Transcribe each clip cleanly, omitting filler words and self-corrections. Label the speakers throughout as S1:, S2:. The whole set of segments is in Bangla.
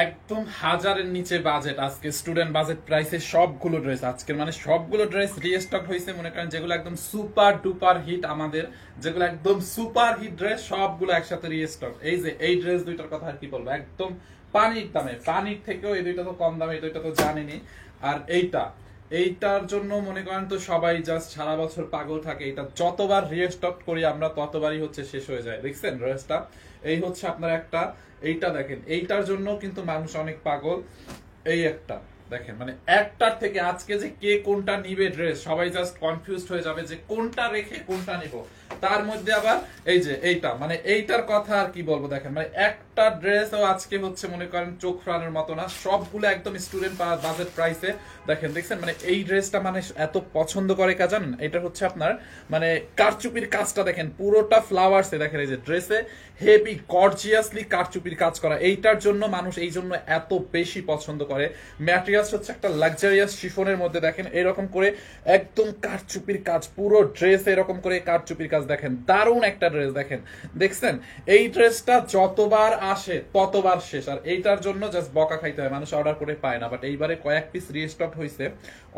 S1: একদম হাজারের নিচে বাজেট, আজকে স্টুডেন্ট বাজেট প্রাইসে সবগুলো ড্রেস, আজকের মানে সবগুলো ড্রেস রিস্টক হয়েছে। মনে করেন যেগুলো একদম সুপার ডুপার হিট, আমাদের যেগুলো একদম সুপার হিট ড্রেস সবগুলো একসাথে রিস্টক। এই যে এই ড্রেস দুইটার কথা আর কি বলবো, একদম পানির দামে, পানির থেকেও এই দুইটা তো কম দামে, এই দুইটা তো জানেনি। আর এইটার জন্য মনে করেন তো সবাই জাস্ট সারা বছর পাগল থাকে। এটা যতবার রিস্টক করি আমরা ততবারই হচ্ছে শেষ হয়ে যায়। দেখছেন ড্রেসটা, এই হচ্ছে আপনার একটা, এইটা দেখেন, এইটার জন্য কিন্তু মানুষ অনেক পাগল। এই একটা দেখেন, মানে একটার থেকে আজকে যে কে কোনটা নিবে ড্রেস, সবাই জাস্ট কনফিউজড হয়ে যাবে যে কোনটা রেখে কোনটা নিব। তার মধ্যে আবার এই যে এইটা, মানে এইটার কথা আর কি বলবো। দেখেন মানে একটা ড্রেসও আজকে হচ্ছে মনে করেন চোখ ফেরানোর মতো না, সবগুলো একদম স্টুডেন্ট বাজেট প্রাইসে। দেখেন দেখছেন, মানে এই ড্রেসটা মানে এত পছন্দ করে কা জানেন, এটা হচ্ছে আপনার মানে কারচুপির কাজটা দেখেন, পুরোটা ফ্লাওয়ার্সে। দেখেন এই যে ড্রেসে হেভি গর্জিয়াসলি কারচুপির কাজ করা, এইটার জন্য মানুষ এই জন্য এত বেশি পছন্দ করে। ম্যাটেরিয়ালস হচ্ছে একটা লাক্সারিয়াস শিফনের মধ্যে, দেখেন এরকম করে একদম কারচুপির কাজ, পুরো ড্রেস এরকম করে কারচুপির কাজ। দেখেন দারুণ একটা ড্রেস, দেখেন দেখছেন এই ড্রেসটা যতবার আসে ততবার শেষ। আর এইটার জন্য জাস্ট বকা খাইতে হয়, মানুষ অর্ডার করে পায় না। বাট এইবারে কয়েক পিস রিস্টক হয়েছে,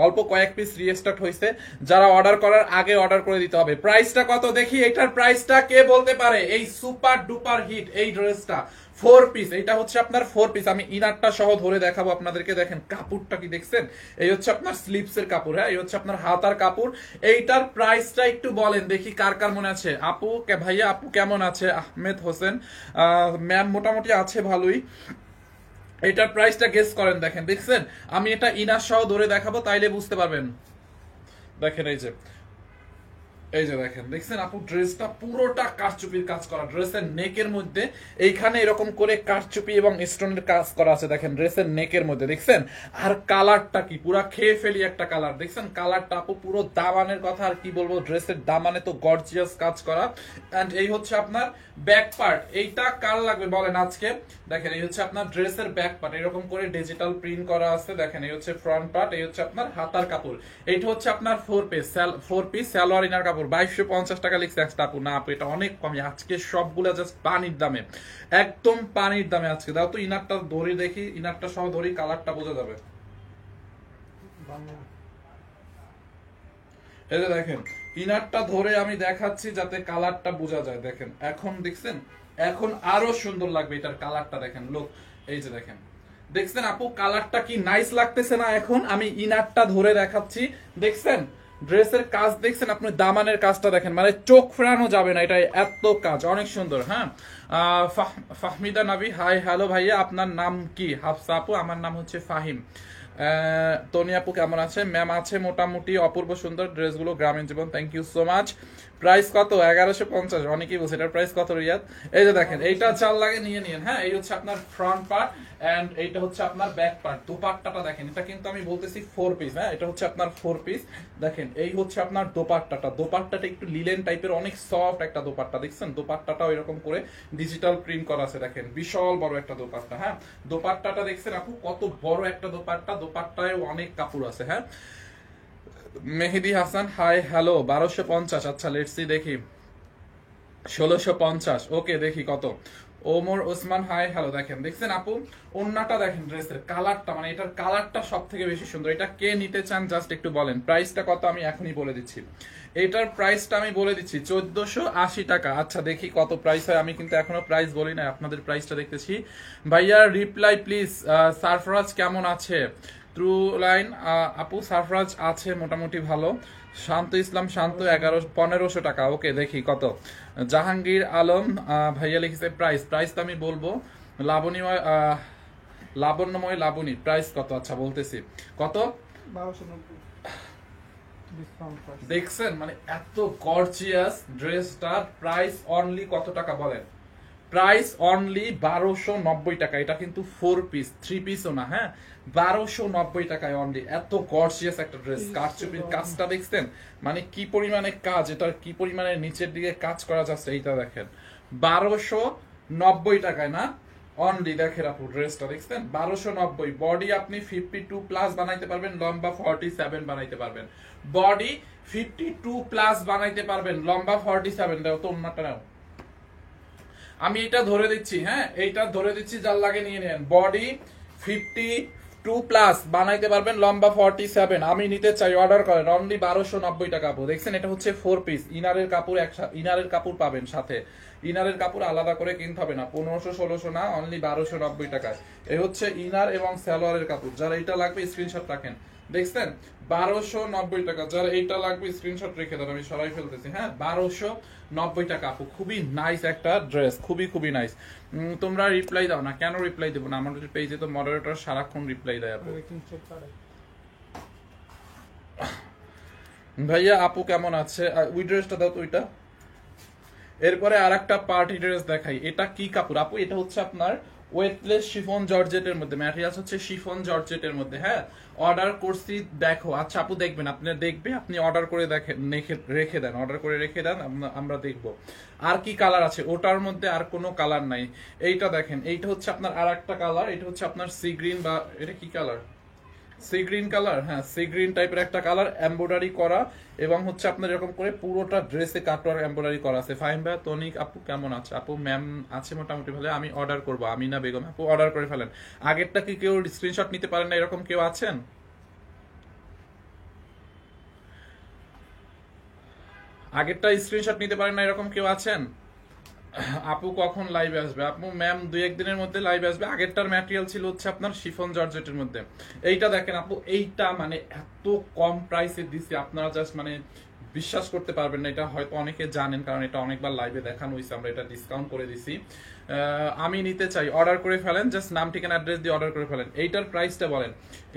S1: অল্প কয়েক পিস রিস্টক হয়েছে, যারা অর্ডার করার আগে অর্ডার করে দিতে হবে। প্রাইসটা কত দেখি, এটার প্রাইসটা কে বলতে পারে? এই সুপার ডুপার হিট এই ড্রেসটা 4 পিস, এটা হচ্ছে আপনার 4 পিস। আমি ইনারটা সহ ধরে দেখাবো আপনাদেরকে। দেখেন কাপড়টা কি দেখছেন, এই হচ্ছে আপনার স্লিপসের কাপড়, হ্যাঁ এই হচ্ছে আপনার হাতার কাপড়। এইটার প্রাইসটা একটু বলেন দেখি কার কার মনে আছে। আপু ভাইয়া, আপু কেমন আছে? আহমেদ হোসেন ম্যাম মোটামুটি আছে ভালোই। এটার প্রাইসটা গেস করেন। দেখেন দেখছেন, আমি এটা ইনার সহ ধরে দেখাবো, তাইলে বুঝতে পারবেন। দেখেন এই যে দেখেন দেখছেন আপু, ড্রেসটা পুরোটা কারচুপির কাজ করা। ড্রেসের নেকের মধ্যে এইখানে এরকম করে কারচুপি এবং স্টোনের কাজ করা আছে, দেখেন ড্রেসের নেকের মধ্যে দেখছেন। আর কালারটা কি, পুরা খেয়ে ফেলি একটা কালার। দেখছেন কালারটা আপু, পুরো দামানের কথা আর কি বলবো, ড্রেসের দামানে তো গর্জিয়াস কাজ করা। এন্ড এই হচ্ছে আপনার ব্যাক পার্ট, এইটা কার লাগবে বলেন আজকে। দেখেন এই হচ্ছে আপনার ড্রেসের ব্যাক পার্ট, এরকম করে ডিজিটাল প্রিন্ট করা আছে। দেখেন এই হচ্ছে ফ্রন্ট পার্ট, এই হচ্ছে আপনার হাতার কাপড়। এইটা হচ্ছে আপনার 4 পিস সালোয়ার ইনার কাপড়। 2250 টাকা লিখছে একটা আপু। না আপু এটা অনেক কমই, আজকে সবগুলা জাস্ট পানির দামে, একদম পানির দামে আজকে। দাও তো ইনারটা ধরে দেখি, ইনারটা সহ ধরি, কালারটা বোঝা যাবে। এই যে দেখেন ইনারটা ধরে আমি দেখাচ্ছি যাতে কালারটা বোঝা যায়। দেখেন এখন দেখছেন, এখন আরো সুন্দর লাগবে এটার কালারটা। দেখেন লোক, এই যে দেখেন দেখছেন আপু কালারটা কি নাইস লাগতেছে না? এখন আমি ইনারটা ধরে দেখাচ্ছি, দেখছেন ড্রেসের কাজ দেখছেন আপনি, দামানের কাজটা দেখেন, মানে চোখ ফেরানো যাবে না, এটা এত কাজ অনেক সুন্দর। হ্যাঁ ফাহমিদা নাবি, হাই হ্যালো ভাইয়া, আপনার নাম কি? হাফসা আপু, আমার নাম হচ্ছে ফাহিম। তনি আপু কেমন আছে? ম্যাম আছে মোটামুটি, অপূর্ব সুন্দর ড্রেসগুলো, গ্রামীণ জীবন, thank you so much. Price কত? 1150। অনেকেই বলছে এটার প্রাইস কত রিয়াদ? এই যে দেখেন এইটা চাল লাগে নিয়ে নিন। হ্যাঁ এই হচ্ছে আপনার ফ্রন্ট পার্ট এন্ড এইটা হচ্ছে আপনার ব্যাক পার্ট। দোপাট্টাটা দেখেন, এটা কিন্তু আমি বলতেছি 4 পিস। হ্যাঁ এটা হচ্ছে আপনার 4 পিস। দেখেন এই হচ্ছে আপনার দোপাট্টাটা একটু লিলেন টাইপের, অনেক সফট একটা দোপাট্টা। দেখছেন দোপাট্টাটাও এরকম করে ডিজিটাল প্রিন্ট করা আছে। দেখেন বিশাল বড় একটা দোপাট্টা। হ্যাঁ দোপাট্টাটা দেখছেন আপু কত বড় একটা দোপাট্টা, দোপাট্টায় অনেক কাপড় আছে। হ্যাঁ মেহেদি হাসান, হাই হ্যালো। 1250। আচ্ছা লেটস সি, দেখি 1650। ওকে দেখি কত। Omar Osman, hi hello. দেখেন দেখছেন আপু ওন্নাটা দেখেন, ড্রেসের কালারটা, মানে এটার কালারটা সব থেকে বেশি সুন্দর। এটা কে নিতে চান জাস্ট একটু বলেন। প্রাইসটা কত আমি এখনই বলে দিচ্ছি, এটার প্রাইসটা আমি বলে দিচ্ছি 1480 টাকা। আচ্ছা দেখি কত প্রাইস হয়, আমি কিন্তু এখনো প্রাইস বলি না, আপনাদের প্রাইসটা দেখতেছি। ভাইয়া রিপ্লাই প্লিজ। সারফরাজ কেমন আছে? ট্রু লাইন আপু, সারফরাজ আছে মোটামুটি ভালো। শান্ত ইসলাম শান্ত, 1500 টাকা। ওকে দেখি কত। জাহাঙ্গীর আলম ভাইয়া লিখেছে প্রাইস তো আমি বলবো। লাবণ্যময় লাবণী, প্রাইস কত? আচ্ছা বলতেছি কত।
S2: 1290
S1: দেখছেন মানে এত গর্জিয়াস ড্রেসটার প্রাইস অনলি কত টাকা বলেন? প্রাইস অনলি 1290 টাকা। এটা কিন্তু 4 পিস, 3 পিসও না। হ্যাঁ 1290 টাকায় অনলি। এত গর্জিয়াস একটা ড্রেস, কারচুপির কাজটা দেখছেন মানে কি পরিমাণে কাজ, এটার কি পরিমাণে নিচের দিকে কাজ করা যাচ্ছে। এইটা দেখেন 1290 টাকায় না অনলি। দেখেন আপু ড্রেসটা দেখছেন 1290। বডি আপনি 52 প্লাস বানাইতে পারবেন, লম্বা 47 বানাইতে পারবেন। বডি 52 প্লাস বানাইতে পারবেন, লম্বা 47। দাও তো অন্যটা নাও। আমি এটা ধরে দিচ্ছি, হ্যাঁ এইটা ধরে দিচ্ছি, যার লাগে নিয়ে নেন। বডি 52 প্লাস বানাইতে পারবেন, লম্বা 47, আমি নিতে চাই, অর্ডার করেন। অনলি 1290 টাকা আপু। দেখছেন এটা হচ্ছে 4 পিস, ইনারের কাপড় ইনারের কাপড় পাবেন সাথে, ইনারের কাপড় আলাদা করে কিনতে হবে না, 1500-1600 না, অনলি 1290 টাকায়। এই হচ্ছে ইনার এবং সালোয়ারের কাপড়, যারা এটা লাগবে স্ক্রিনশট রাখেন। দেখছেন 1290 টাকা, যার এইটা লাগবে স্ক্রিনশট রেখে দেন, আমি সরাই ফেলতেছি। হ্যাঁ 1290 টাকা আপু, খুবই নাইস একটা ড্রেস, খুবই খুবই নাইস। তোমরা রিপ্লাই দাও না কেন? রিপ্লাই দেবো না, আমাদের পেজে তো মডারেটর সারাক্ষণ রিপ্লাই দেয় আপু। ভাইয়া আপু কেমন আছে? ওই ড্রেসটা দাও তো ওইটা। এরপরে আর একটা পার্টি ড্রেস দেখাই। এটা কি কাপড় আপু? এটা হচ্ছে আপনার ওয়েটলেস শিফন জর্জেটের মধ্যে, ম্যাটেরিয়ালস হচ্ছে শিফন জর্জেটের মধ্যে। হ্যাঁ অর্ডার করছি, দেখো। আচ্ছা আপু দেখবেন, আপনি দেখবে, আপনি অর্ডার করে দেখেন, রেখে দেন, অর্ডার করে রেখে দেন, আমরা দেখবো। আর কি কালার আছে ওটার মধ্যে? আর কোনো কালার নাই। এইটা দেখেন, এইটা হচ্ছে আপনার আর একটা কালার, এটা হচ্ছে আপনার সি গ্রিন, বা এটা কি কালার? সি গ্রিন কালার, হ্যাঁ সি গ্রিন টাইপের একটা কালার, এমব্রয়ডারি করা, এবং হচ্ছে আপনার এরকম করে পুরোটা ড্রেসে কাটওয়ার এমব্রয়ডারি করা আছে। ফাহিম ভাই, তনিক আপু কেমন আছে? আপু ম্যাম আছে মোটামুটি ভালো, আমি অর্ডার করবো। আমিনা বেগম আপু অর্ডার করে ফেলেন। আগেরটা কি কেউ স্ক্রিনশট নিতে পারেন না, এরকম কেউ আছেন? আগেরটা স্ক্রিনশট নিতে পারেন না, এরকম কেউ আছেন? আপু কখন লাইভে আসবে? আপু ম্যাম 2-1 দিনের মধ্যে লাইভে আসবে। আগেরটার ম্যাটেরিয়াল ছিল হচ্ছে আপনার শিফন জর্জেটের মধ্যে। এইটা দেখেন আপু, এইটা মানে এত কম প্রাইসে দিছি, আপনারা জাস্ট মানে বিশ্বাস করতে পারবেন না। এটা হয়তো অনেকে জানেন, কারণ এটা অনেকবার লাইভে দেখানো হয়েছে, আমরা এটা ডিসকাউন্ট করে দিছি। আমি নিতে চাই, অর্ডার করে ফেলেন, জাস্ট নাম ঠিকানা অ্যাড্রেস দিয়ে অর্ডার করে ফেলেন। এইটার প্রাইসটা বলেন।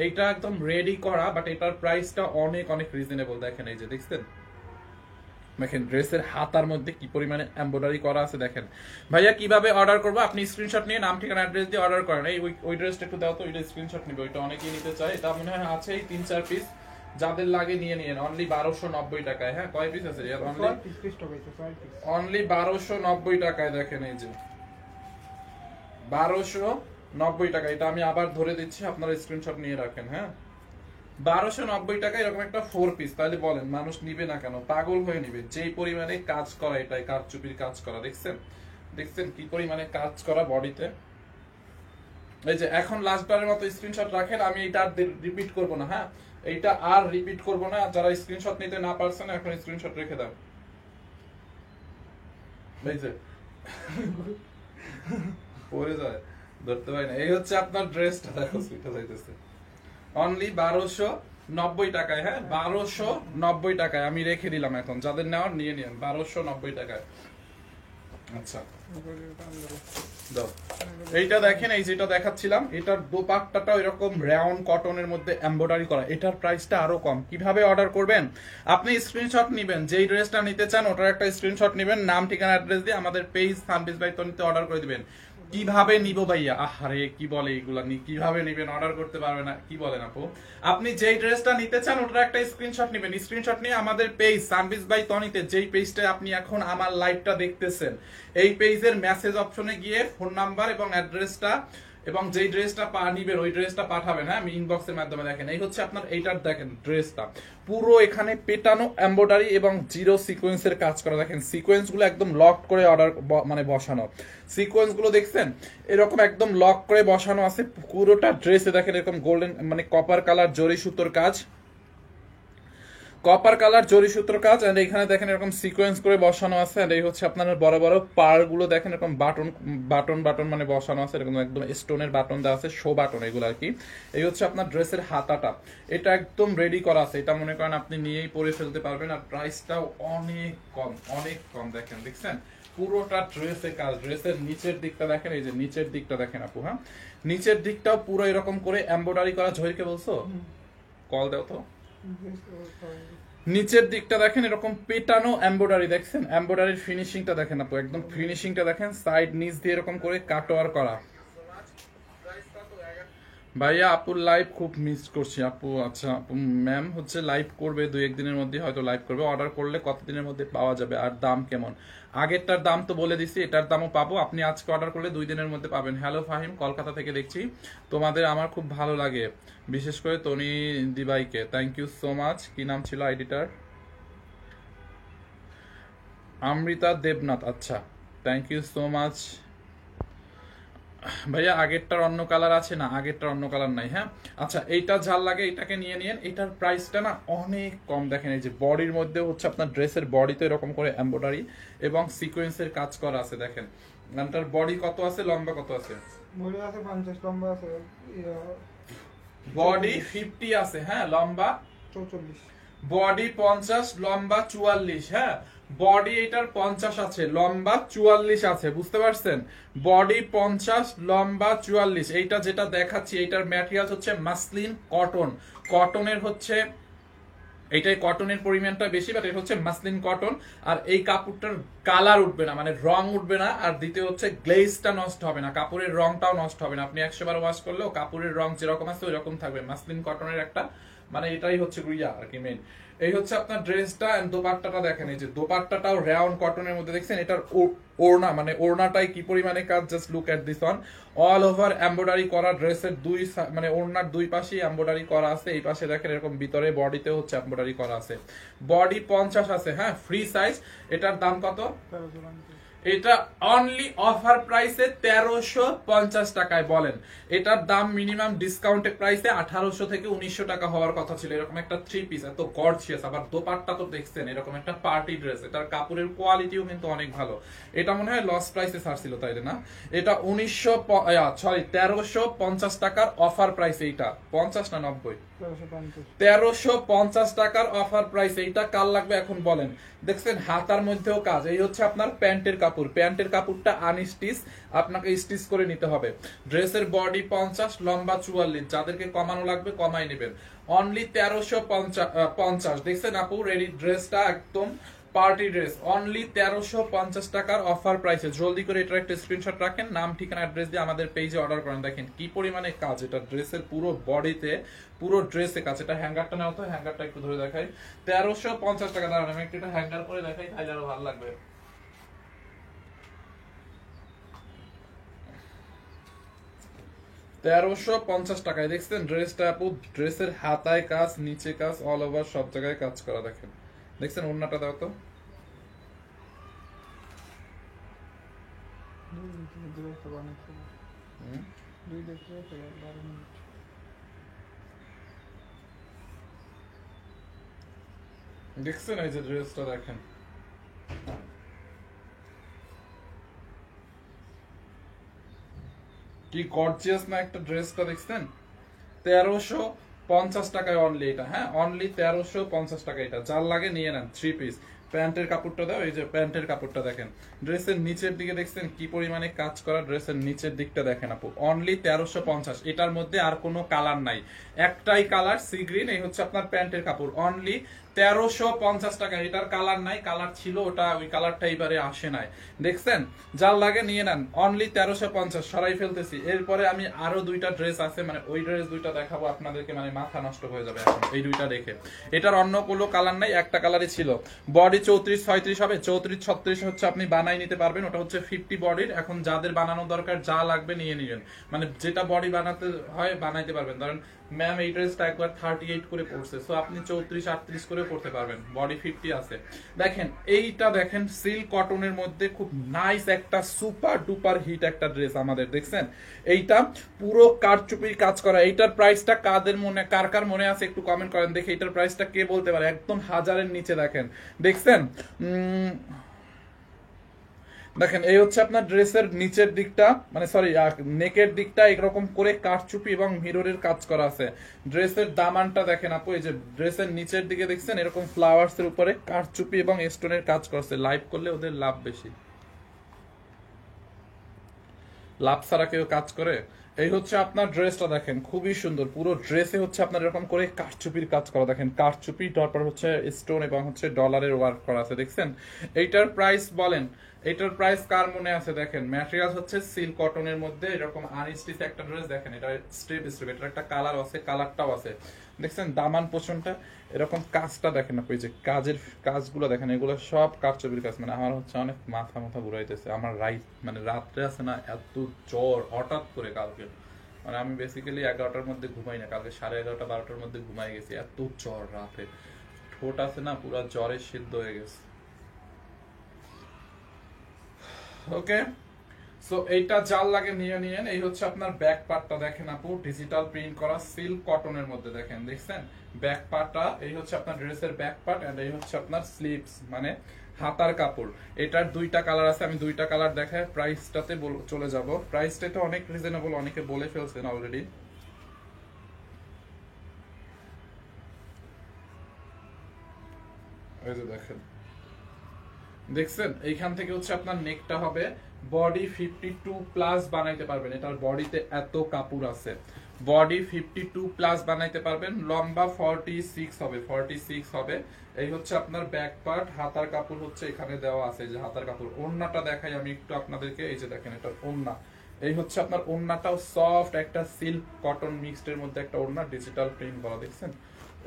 S1: এইটা একদম রেডি করা, বাট এটার প্রাইসটা অনেক অনেক রিজনেবল। দেখেন এই যে দেখছেন, দেখেন ড্রেসের হাতার মধ্যে কি পরিমাণে এমব্রয়ডারি করা আছে দেখেন। ভাইয়া কিভাবে অর্ডার করবো? আপনি স্ক্রিনশট নিয়ে নাম ঠিকানা অ্যাড্রেস দিয়ে অর্ডার করেন। এই ওই ড্রেসটা একটু দাও তো, ওইটা স্ক্রিনশট নিবে, ওইটা অনেকেই নিতে চায়। এটা মনে হয় আছে 3-4 পিস, যাদের লাগে নিয়ে নিন। অনলি 1290 টাকায়। হ্যাঁ কয় পিস আছে? অনলি 1290 টাকায়। দেখেন এই যে 1290 টাকা। এটা আমি আবার ধরে দিচ্ছি, আপনারা স্ক্রিনশট নিয়ে রাখেন। হ্যাঁ 1290 টাকা এরকম একটা 4 পিস, তাহলে বলেন মানুষ নিবে না কেন? পাগল হয়ে নিবে। যেই পরিমাণে কাজ করা, এটাই কারচুপির কাজ করা, দেখছেন? দেখছেন কি পরিমাণে কাজ করা বডিতে। এই যে এখন লাস্টবারের মতো স্ক্রিনশট রাখেন, আমি এটা আর রিপিট করব না। হ্যাঁ এইটা আর রিপিট করব না। যারা স্ক্রিনশট নিতে না পারছেন এখন স্ক্রিনশট রেখে দাও। এই যে পড়ে যায়, ধরতে পারি না। এই হচ্ছে আপনার ড্রেসটা, দেখো সুইটা যাইতেছে অনলি 1290 টাকায়। হ্যাঁ 1290 টাকায় আমি রেখে দিলাম। এখন যাদের নেওয়ার নিয়ে নিন 1290 টাকায়। আচ্ছা দাও। এইটা দেখেন, এই যেটা দেখাচ্ছিলাম, এটার দোপাট্টাটা এরকম রাউন্ড কটনের মধ্যে এমব্রয়ডারি করা। এটার প্রাইসটা আরো কম। কিভাবে অর্ডার করবেন? আপনি স্ক্রিনশট নেবেন, যেই ড্রেসটা নিতে চান ওটার একটা স্ক্রিনশট নেবেন, নাম ঠিকানা অ্যাড্রেস দিয়ে আমাদের পেজ সানবিজ বাই তনিতে অর্ডার করে দিবেন। কিভাবে নিব ভাইয়া? আহারে কি বলে এগুলা, কিভাবে নিবেন? অর্ডার করতে পারবে না? কি বলেন আপু? আপনি যেই ড্রেসটা নিতে চান ওটার একটা স্ক্রিনশট নেবেন, স্ক্রিনশট নিয়ে আমাদের পেজ সানবিজ বাই তনিতে, যেই পেজটা আপনি এখন আমার লাইভটা দেখতেছেন, এই পেজের মেসেজ অপশনে গিয়ে ফোন নাম্বার এবং অ্যাড্রেসটা এবং যেই ড্রেসটা নিবেন ওই ড্রেসটা পাঠাবেন। হ্যাঁ আমি ইনবক্সের মাধ্যমে। দেখেন এই হচ্ছে আপনার এইটার, দেখেন ড্রেসটা পুরো এখানে পেটানো এমব্রয়ডারি এবং জিরো সিকোয়েন্সের কাজ করা। দেখেন সিকোয়েন্স গুলো একদম লক করে অর্ডার মানে বসানো। সিকোয়েন্স গুলো দেখছেন এরকম একদম লক করে বসানো আছে পুরোটা ড্রেসে। দেখেন এরকম গোল্ডেন মানে কপার কালার জরি সুতোর কাজ, কপার কালার জরি সুতোর কাজ। এন্ড এখানে দেখেন এরকম সিকোয়েন্স করে বসানো আছে। এন্ড এই হচ্ছে আপনার বড় বড় পার গুলো দেখেন এরকম বাটন বাটন বাটন মানে বসানো আছে, এরকম একদম স্টোনের বাটন দেওয়া আছে, শো বাটন এগুলো আর কি। এই হচ্ছে আপনার ড্রেসের হাতাটা, এটা একদম রেডি করা আছে। এটা মনে করেন আপনি নিয়েই পরে ফেলতে পারবেন। আর প্রাইসটাও অনেক কম, অনেক কম। দেখেন দেখছেন পুরোটা ড্রেসের কাজ। ড্রেসের নিচের দিকটা দেখেন, এই যে নিচের দিকটা দেখেন আপু। হ্যাঁ নিচের দিকটাও পুরো এরকম করে এমব্রয়ডারি করা। জহিরকে বলছো কল দাও তো। নিচের দিকটা দেখেন এরকম পেটানো এমব্রয়ডারি, দেখছেন এমব্রয়ডারির ফিনিশিংটা দেখেন আপু, একদম ফিনিশিংটা দেখেন। সাইড নিচ দিয়ে এরকম করে কাটওয়ার করা। ভাইয়া আপুর লাইভ খুব মিস করছি আপু। আচ্ছা আপু ম্যাম হচ্ছে লাইভ করবে 2-1 দিনের মধ্যে, হয়তো লাইভ করবে। অর্ডার করলে কতদিনের মধ্যে পাওয়া যাবে? আর দাম কেমন? আগেরটার দাম তো বলে দিছি, এটার দামও পাবো। আপনি আজকে অর্ডার করলে 2 দিনের মধ্যে পাবেন। হ্যালো ফাহিম, কলকাতা থেকে দেখছি তোমাদের, আমার খুব ভালো লাগে, বিশেষ করে তনি দিবাইকে। Thank you so much. কি নাম ছিল আইডিটার? অমৃতা দেবনাথ। আচ্ছা থ্যাংক ইউ সো মাচ ভাইয়া। আগেরটার অন্য কালার আছে না? আগেরটার অন্য কালার নাই। হ্যাঁ আচ্ছা, এইটা যার লাগে এটাকে নিয়ে নিন। এটার প্রাইসটা না অনেক কম। দেখেন এই যে বডির মধ্যে হচ্ছে আপনার ড্রেসের বডিতে এরকম করে এমব্রয়ডারি এবং সিকোয়েন্সের কাজ করা আছে। দেখেন গানটার বডি কত আছে, লম্বা কত আছে?
S2: বডি আছে 50, লম্বা আছে
S1: বডি 50 আছে, হ্যাঁ লম্বা
S2: 44।
S1: বডি 50, লম্বা 44। হ্যাঁ বডি এটার 50 আছে, লম্বা 44 আছে, বুঝতে পারছেন? বডি 50, লম্বা 44। এইটা যেটা দেখাচ্ছি এইটার ম্যাটেরিয়াল হচ্ছে মাসলিন কটন। কটনের হচ্ছে এইটাই কটনের পরিমাণটা বেশি, বাট এটা হচ্ছে মাসলিন কটন। আর এই কাপড়টার কালার উঠবে না, মানে রং উঠবে না। আর দ্বিতীয় হচ্ছে গ্লেজটা নষ্ট হবে না, কাপড়ের রংটাও নষ্ট হবে না। আপনি 100 বার ওয়াশ করলেও কাপড়ের রং যেরকম আছে ওই রকম থাকবে। মাসলিন কটনের একটা মানে এটাই হচ্ছে গুইয়া আর কি মেইন। এই হচ্ছে আপনার ড্রেসটা। এন্ড দোপাট্টাটা দেখেন, এই যে দোপাট্টাটাও রাউন্ড কটনের মধ্যে দেখছেন। এটার ওড়না মানে ওড়নাটাই কি পরিমাণে কাজ, just look at this one. All over embroidery করা, ড্রেসের মানে ওড়নার দুই পাশেই এমব্রয়ডারি করা আছে। এই পাশে দেখেন এরকম ভিতরে বডিতে হচ্ছে এমব্রয়ডারি করা আছে। বডি 50 আছে, হ্যাঁ ফ্রি সাইজ। এটার দাম কত? এটা অনলি অফার প্রাইসে 1350 টাকায়। বলেন এটার দাম মিনিমাম ডিসকাউন্টে প্রাইসে 1800 থেকে 1900 টাকা হওয়ার কথা ছিল। এরকম একটা থ্রি পিস এত গর্জিয়াস, আবার দোপাট্টা তো দেখছেন এরকম একটা পার্টি ড্রেস। এটার কাপড়ের কোয়ালিটিও কিন্তু অনেক ভালো। এটা মনে হয় লস প্রাইসে ছাড়ছিল তাই না? এটা 1350 টাকার অফার প্রাইস। এইটা 50 না 90? 1350 টাকার অফার প্রাইস। এইটা কার লাগবে এখন বলেন? দেখছেন হাতার মধ্যেও কাজ। এই হচ্ছে আপনার প্যান্টের কাপড়। প্যান্টের কাপড়টা আনস্টিচ, আপনাকে স্টিচ করে নিতে হবে। ড্রেসের বডি 50, লম্বা 44। যাদেরকে কমানো লাগবে কমাই নেবেন। অনলি 1350। দেখছেন আপু রেডি ড্রেসটা একদম পার্টি ড্রেস। অনলি 1350 টাকার অফার প্রাইসে। জলদি করে এটার একটা স্ক্রিনশট রাখেন, নাম ঠিকানা অ্যাড্রেস দিয়ে আমাদের পেজে অর্ডার করেন। দেখেন কি পরিমাণে কাজ, এটা ড্রেসের পুরো বডিতে পুরো ড্রেসে কাজ। এটা হ্যাঙ্গারটা নেওয়া তো, হ্যাঙ্গারটা একটু ধরে দেখাই। 1350 টাকা। দাঁড়ান আমি একটা হ্যাঙ্গার করে দেখাই, তাহলে আরো ভালো লাগবে। 1350 টাকায় দেখছেন ড্রেসটা আপু। ড্রেসের হাতায় কাজ, নিচে কাজ, অল ওভার সব জায়গায় কাজ করা। দেখেন দেখছেন ওড়নাটা দাও তো। দেখছেন এই যে ড্রেসটা দেখেন কি গর্জিয়াস না একটা ড্রেসটা, দেখছেন? 1350 টাকায় অনলি এটা। হ্যাঁ অনলি 1350 টাকা। এটা যার লাগে নিয়ে নেন। Three piece. প্যান্টের কাপড়টা দাও। এই যে প্যান্টের কাপড়টা দেখেন, ড্রেসের নিচের দিকে দেখছেন কি পরিমাণে কাজ করা। ড্রেসের নিচের দিকটা দেখেন আপু। অনলি 1350। এটার মধ্যে আর কোনো কালার নাই, একটাই কালার সি গ্রিন। এই হচ্ছে আপনার প্যান্টের কাপড়। অনলি 1350 টাকা। এটার কালার নাই, কালার ছিল ওটা, ওই কালারটা এবারে আসে নাই। দেখছেন যার লাগে নিয়ে নেন। অনলি 1350। সরাই ফেলতেছি। এরপরে আমি আরো দুইটা ড্রেস আছে, মানে ওই ড্রেস দুইটা দেখাবো আপনাদেরকে, মানে মাথা নষ্ট হয়ে যাবে এখন এই দুইটা দেখে। এটার অন্য কোনো কালার নাই, একটা কালারই ছিল। বডি 34, 36 হবে। 34, 36 হচ্ছে আপনি বানাই নিতে পারবেন। ওটা হচ্ছে 50 বডির। এখন যাদের বানানো দরকার যা লাগবে নিয়ে নিবেন, মানে যেটা বডি বানাতে হয় বানাইতে পারবেন। ধরেন ম্যাম এই ড্রেসটা একবার 38 করে পড়ছে, সো আপনি 34, 38 করে পড়তে পারবেন। বডি 50 আছে। দেখেন এইটা দেখেন সিল্ক কটনের মধ্যে খুব নাইস একটা সুপার ডুপার হিট একটা ড্রেস আমাদের। দেখছেন এইটা পুরো কারচুপির কাজ করা। এইটার প্রাইসটা কাদের মনে, কার কার মনে আছে একটু কমেন্ট করেন দেখি। এইটার প্রাইসটা কে বলতে পারে? একদম হাজারের নিচে। দেখেন দেখছেন দেখেন এই হচ্ছে আপনার ড্রেসের নিচের দিকটা, মানে সরি নেকের দিকটা এরকম করে কারচুপি এবং মিররের কাজ করা আছে। ড্রেসের দামানটা দেখেন আপু। এই যে ড্রেসের নিচের দিকে দেখছেন এরকম ফ্লাওয়ার্স এর উপরে কারচুপি এবং স্টোনের কাজ করছে। লাইভ করলে ওদের লাভ বেশি, লাভ ছাড়া কেউ কাজ করে? এই হচ্ছে আপনার ড্রেসটা দেখেন, খুবই সুন্দর। পুরো ড্রেসে হচ্ছে আপনার এরকম করে কারচুপির কাজ করা। দেখেন কারচুপি, তারপর হচ্ছে স্টোন এবং হচ্ছে ডলারের ওয়ার্ক করা আছে। দেখছেন এইটার প্রাইস বলেন, এইটার প্রাইস কার মনে আছে? দেখেন ম্যাটেরিয়াল হচ্ছে সিল্ক কটনের মধ্যে এরকম আনস্টিচ একটা ড্রেস। দেখেন এটা স্ট্রিপ স্ট্রিপ, এটার একটা কালার আছে, কালারটাও আছে। দেখছেন দামান পোষণটা এরকম, কাজটা দেখেন আপনি, যে কাজের কাজগুলো দেখেন, এগুলো সব কারচুপির কাজ। মানে আমার হচ্ছে অনেক মাথা মাথা ঘুরাইতেছে। আমার মানে রাত্রে আছে না এত জ্বর হঠাৎ করে কালকে, মানে আমি বেসিক্যালি 11টার মধ্যে ঘুমাই না, কালকে 11:30, 12টার মধ্যে ঘুমাই গেছি। এত জ্বর রাতে, ঠোঁট আছে না পুরো জ্বরে সিদ্ধ হয়ে গেছে। ওকে, সো এইটা জাল লাগে নিয়ে নিয়েন। এই হচ্ছে আপনার ব্যাক পার্টটা দেখেন আপু, ডিজিটাল প্রিন্ট করা সিল্ক কটনের মধ্যে দেখেন, দেখছেন ব্যাক পার্টটা। এই হচ্ছে আপনার ড্রেসের ব্যাক পার্ট এন্ড এই হচ্ছে আপনার স্লিভস মানে হাতার কাপড়। এটার দুইটা কালার আছে, আমি দুইটা কালার দেখাই, প্রাইসটাতে চলে যাব। প্রাইসটা তো অনেক রিজনেবল, অনেকে বলে ফেলছেন অলরেডি। এই যে দেখেন, দেখছেন এইখান থেকে হচ্ছে আপনার নেকটা হবে বডি 52 প্লাস বানাইতে পারবেন, এটার বডিতে এত কাপড় আছে, বডি 52 প্লাস বানাইতে পারবেন। লম্বা 46 হবে, 46 হবে। এই হচ্ছে আপনার ব্যাক পার্ট, হাতার কাপড় হচ্ছে এখানে দেওয়া আছে, যে হাতার কাপড়। ওড়নাটা দেখাই আমি একটু আপনাদেরকে, এই যে দেখেন এটা ওড়না। এই হচ্ছে আপনার ওড়নাটাও সফট একটা সিল্ক কটন মিক্সড এর মধ্যে একটা ওড়না, ডিজিটাল প্রিন্ট করা, দেখছেন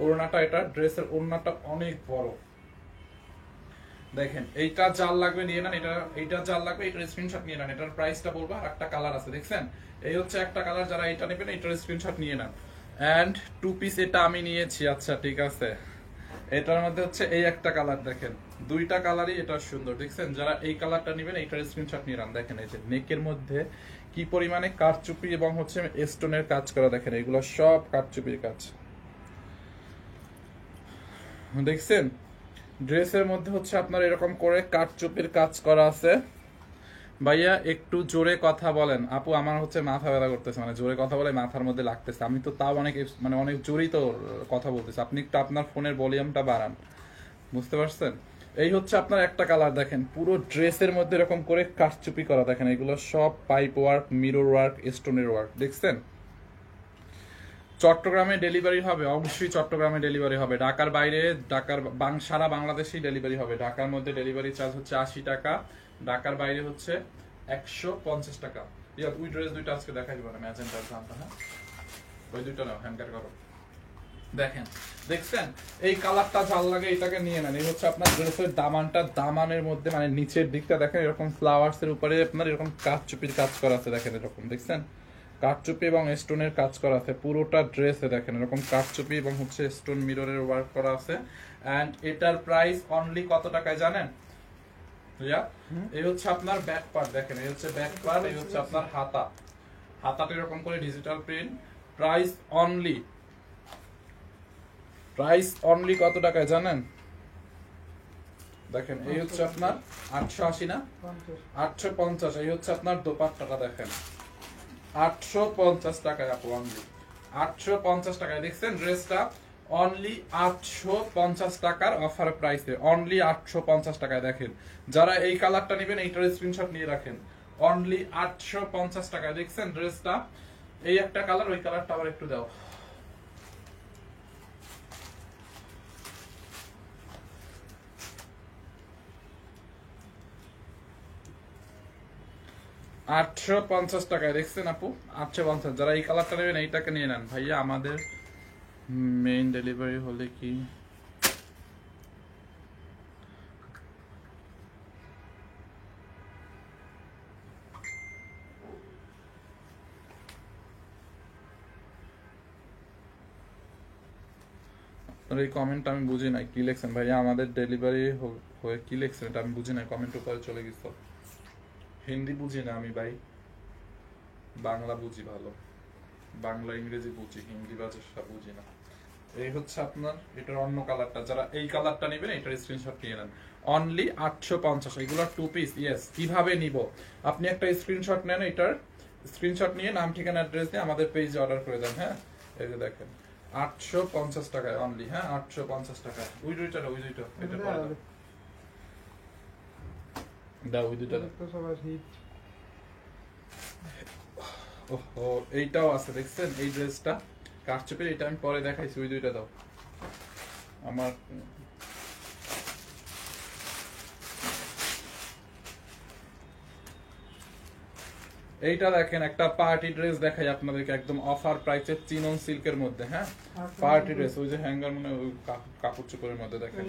S1: ওড়নাটা। এটা ড্রেসের ওড়নাটা অনেক বড়। দেখেন এইটা জাল লাগবে নিয়ে নেন, এইটা জাল লাগবে, এটার স্ক্রিনশট নিয়ে নেন। এটার প্রাইসটা বলবো, আর একটা কালার আছে দেখছেন, এই হচ্ছে একটা কালার, যারা এটা নেবেন এটার স্ক্রিনশট নিয়ে নেন। এন্ড টু পিস এটা আমি নিয়েছি, আচ্ছা ঠিক আছে। এটার মধ্যে হচ্ছে এই একটা কালার দেখেন, দুইটা কালারই এটা সুন্দর, দেখছেন যারা এই কালারটা নেবেন এইটার স্ক্রিনশট নিয়ে নেন। দেখেন এই যে নেকের মধ্যে কি পরিমাণে কারচুপি এবং হচ্ছে স্টোনের কাজ করা, দেখেন এগুলো সব কারচুপির কাজ, দেখছেন ড্রেসের মধ্যে হচ্ছে আপনার এরকম করে কারচুপির কাজ করা আছে। ভাইয়া একটু জোরে কথা বলেন। আপু আমার হচ্ছে মাথা ব্যথা করতেছে, মানে জোরে কথা বলে মাথার মধ্যে লাগতেছে। আমি তো তাও অনেক মানে অনেক জোরেই তো কথা বলতেছি, আপনি একটু আপনার ফোনের ভলিউমটা বাড়ান, বুঝতে পারছেন। এই হচ্ছে আপনার একটা কালার, দেখেন পুরো ড্রেসের মধ্যে এরকম করে কারচুপি করা, দেখেন এগুলো সব পাইপ ওয়ার্ক, মিরর ওয়ার্ক, স্টোনের ওয়ার্ক, দেখছেন। চট্টগ্রামে ডেলিভারি হবে, অবশ্যই চট্টগ্রামে ডেলিভারি হবে। ঢাকার বাইরে, সারা বাংলাদেশেই ডেলিভারি হবে। ঢাকার মধ্যে ডেলিভারি চার্জ হচ্ছে 80 টাকা, ঢাকার বাইরে হচ্ছে 150 টাকা। ওই ড্রেস দুইটা আজকে দেখাই দিব না, ম্যাজেন্টার দামটা, হ্যাঁ ওই দুইটা নাও, হ্যান্ডকার করো। দেখেন দেখছেন এই কালারটা জাল লাগে, এটাকে নিয়ে নেন। এই হচ্ছে আপনার ড্রেসের দামানটা, দামানের মধ্যে মানে নিচের দিকটা দেখেন এরকম ফ্লাওয়ার্স এর উপরে আপনার এরকম কারচুপির কাজ করা আছে, দেখেন এরকম, দেখছেন কারচুপি এবং স্টোনের কাজ করা আছে পুরোটা ড্রেসে, দেখেন এরকম কারচুপি এবং হচ্ছে স্টোন মিররের ওয়ার্ক করা আছে। এন্ড এটার প্রাইস অনলি কত টাকায় জানেন ভাইয়া? এই হচ্ছে আপনার ব্যাক পার্ট, দেখেন এই হচ্ছে ব্যাক পার্ট, এই হচ্ছে আপনার হাতা, হাতাটা এরকম করে ডিজিটাল প্রিন্ট। প্রাইস অনলি কত টাকায় জানেন? দেখেন এই হচ্ছে আপনার 880 না 850। এই হচ্ছে আপনার দোপাট্টাটা, দেখেন 850 টাকায় আপু, অনলি 850 টাকায়। দেখছেন ড্রেসটা অনলি 850 টাকার অফার প্রাইসে, অনলি 850 টাকায়। দেখেন যারা এই কালারটা নেবেন এইটার স্ক্রিনশট নিয়ে রাখেন, অনলি 850 টাকায়। দেখছেন ড্রেসটা, এই একটা কালার, ওই কালারটা আবার একটু দাও। $850 টাকায়, দেখছেন আপু 850। যারা এই কালারটা নেবেন এইটাকে নিয়ে নেন। ভাইয়া আমাদের মেইন ডেলিভারি হলে কি এই কমেন্ট আমি বুঝি নাই, কি লিখছেন ভাইয়া আমাদের ডেলিভারি হয়ে কি লিখছেন এটা আমি বুঝি নাই, কমেন্ট উপরে চলে গেছে। হিন্দি বুঝি না আমি ভাই, বাংলা বুঝি ভালো, বাংলা ইংরেজি বুঝি, হিন্দি ভাষা বুঝি না। এই হচ্ছে আপনার এটার অন্য কালারটা, যারা এই কালারটা নেবেন এটার স্ক্রিনশট নিয়ে নেন, অনলি 850। এগুলো টু পিস, ইয়েস। কিভাবে নিব? আপনি একটা স্ক্রিনশট নেন, এটার স্ক্রিনশট নিয়ে নাম ঠিকানা অ্যাড্রেস দিয়ে আমাদের পেজে অর্ডার করে দেন, হ্যাঁ। এই যে দেখেন 850 টাকায় অনলি, হ্যাঁ 850 টাকায়। ওই দুইটা এটা দাও, ওই দুইটা ওহো এইটাও আছে, দেখছেন এই ড্রেসটা কারচুপির, এটা আমি পরে দেখাইছি, ওই দুইটা দাও আমার। এইটা দেখেন একটা পার্টি ড্রেস দেখাই আপনাদেরকে, একদম অফার প্রাইসে চিনন সিল্কের মধ্যে, হ্যাঁ পার্টি ড্রেস, ওই যে হ্যাঙ্গার মানে ওই কাপড় চোপড়ের মধ্যে দেখেন,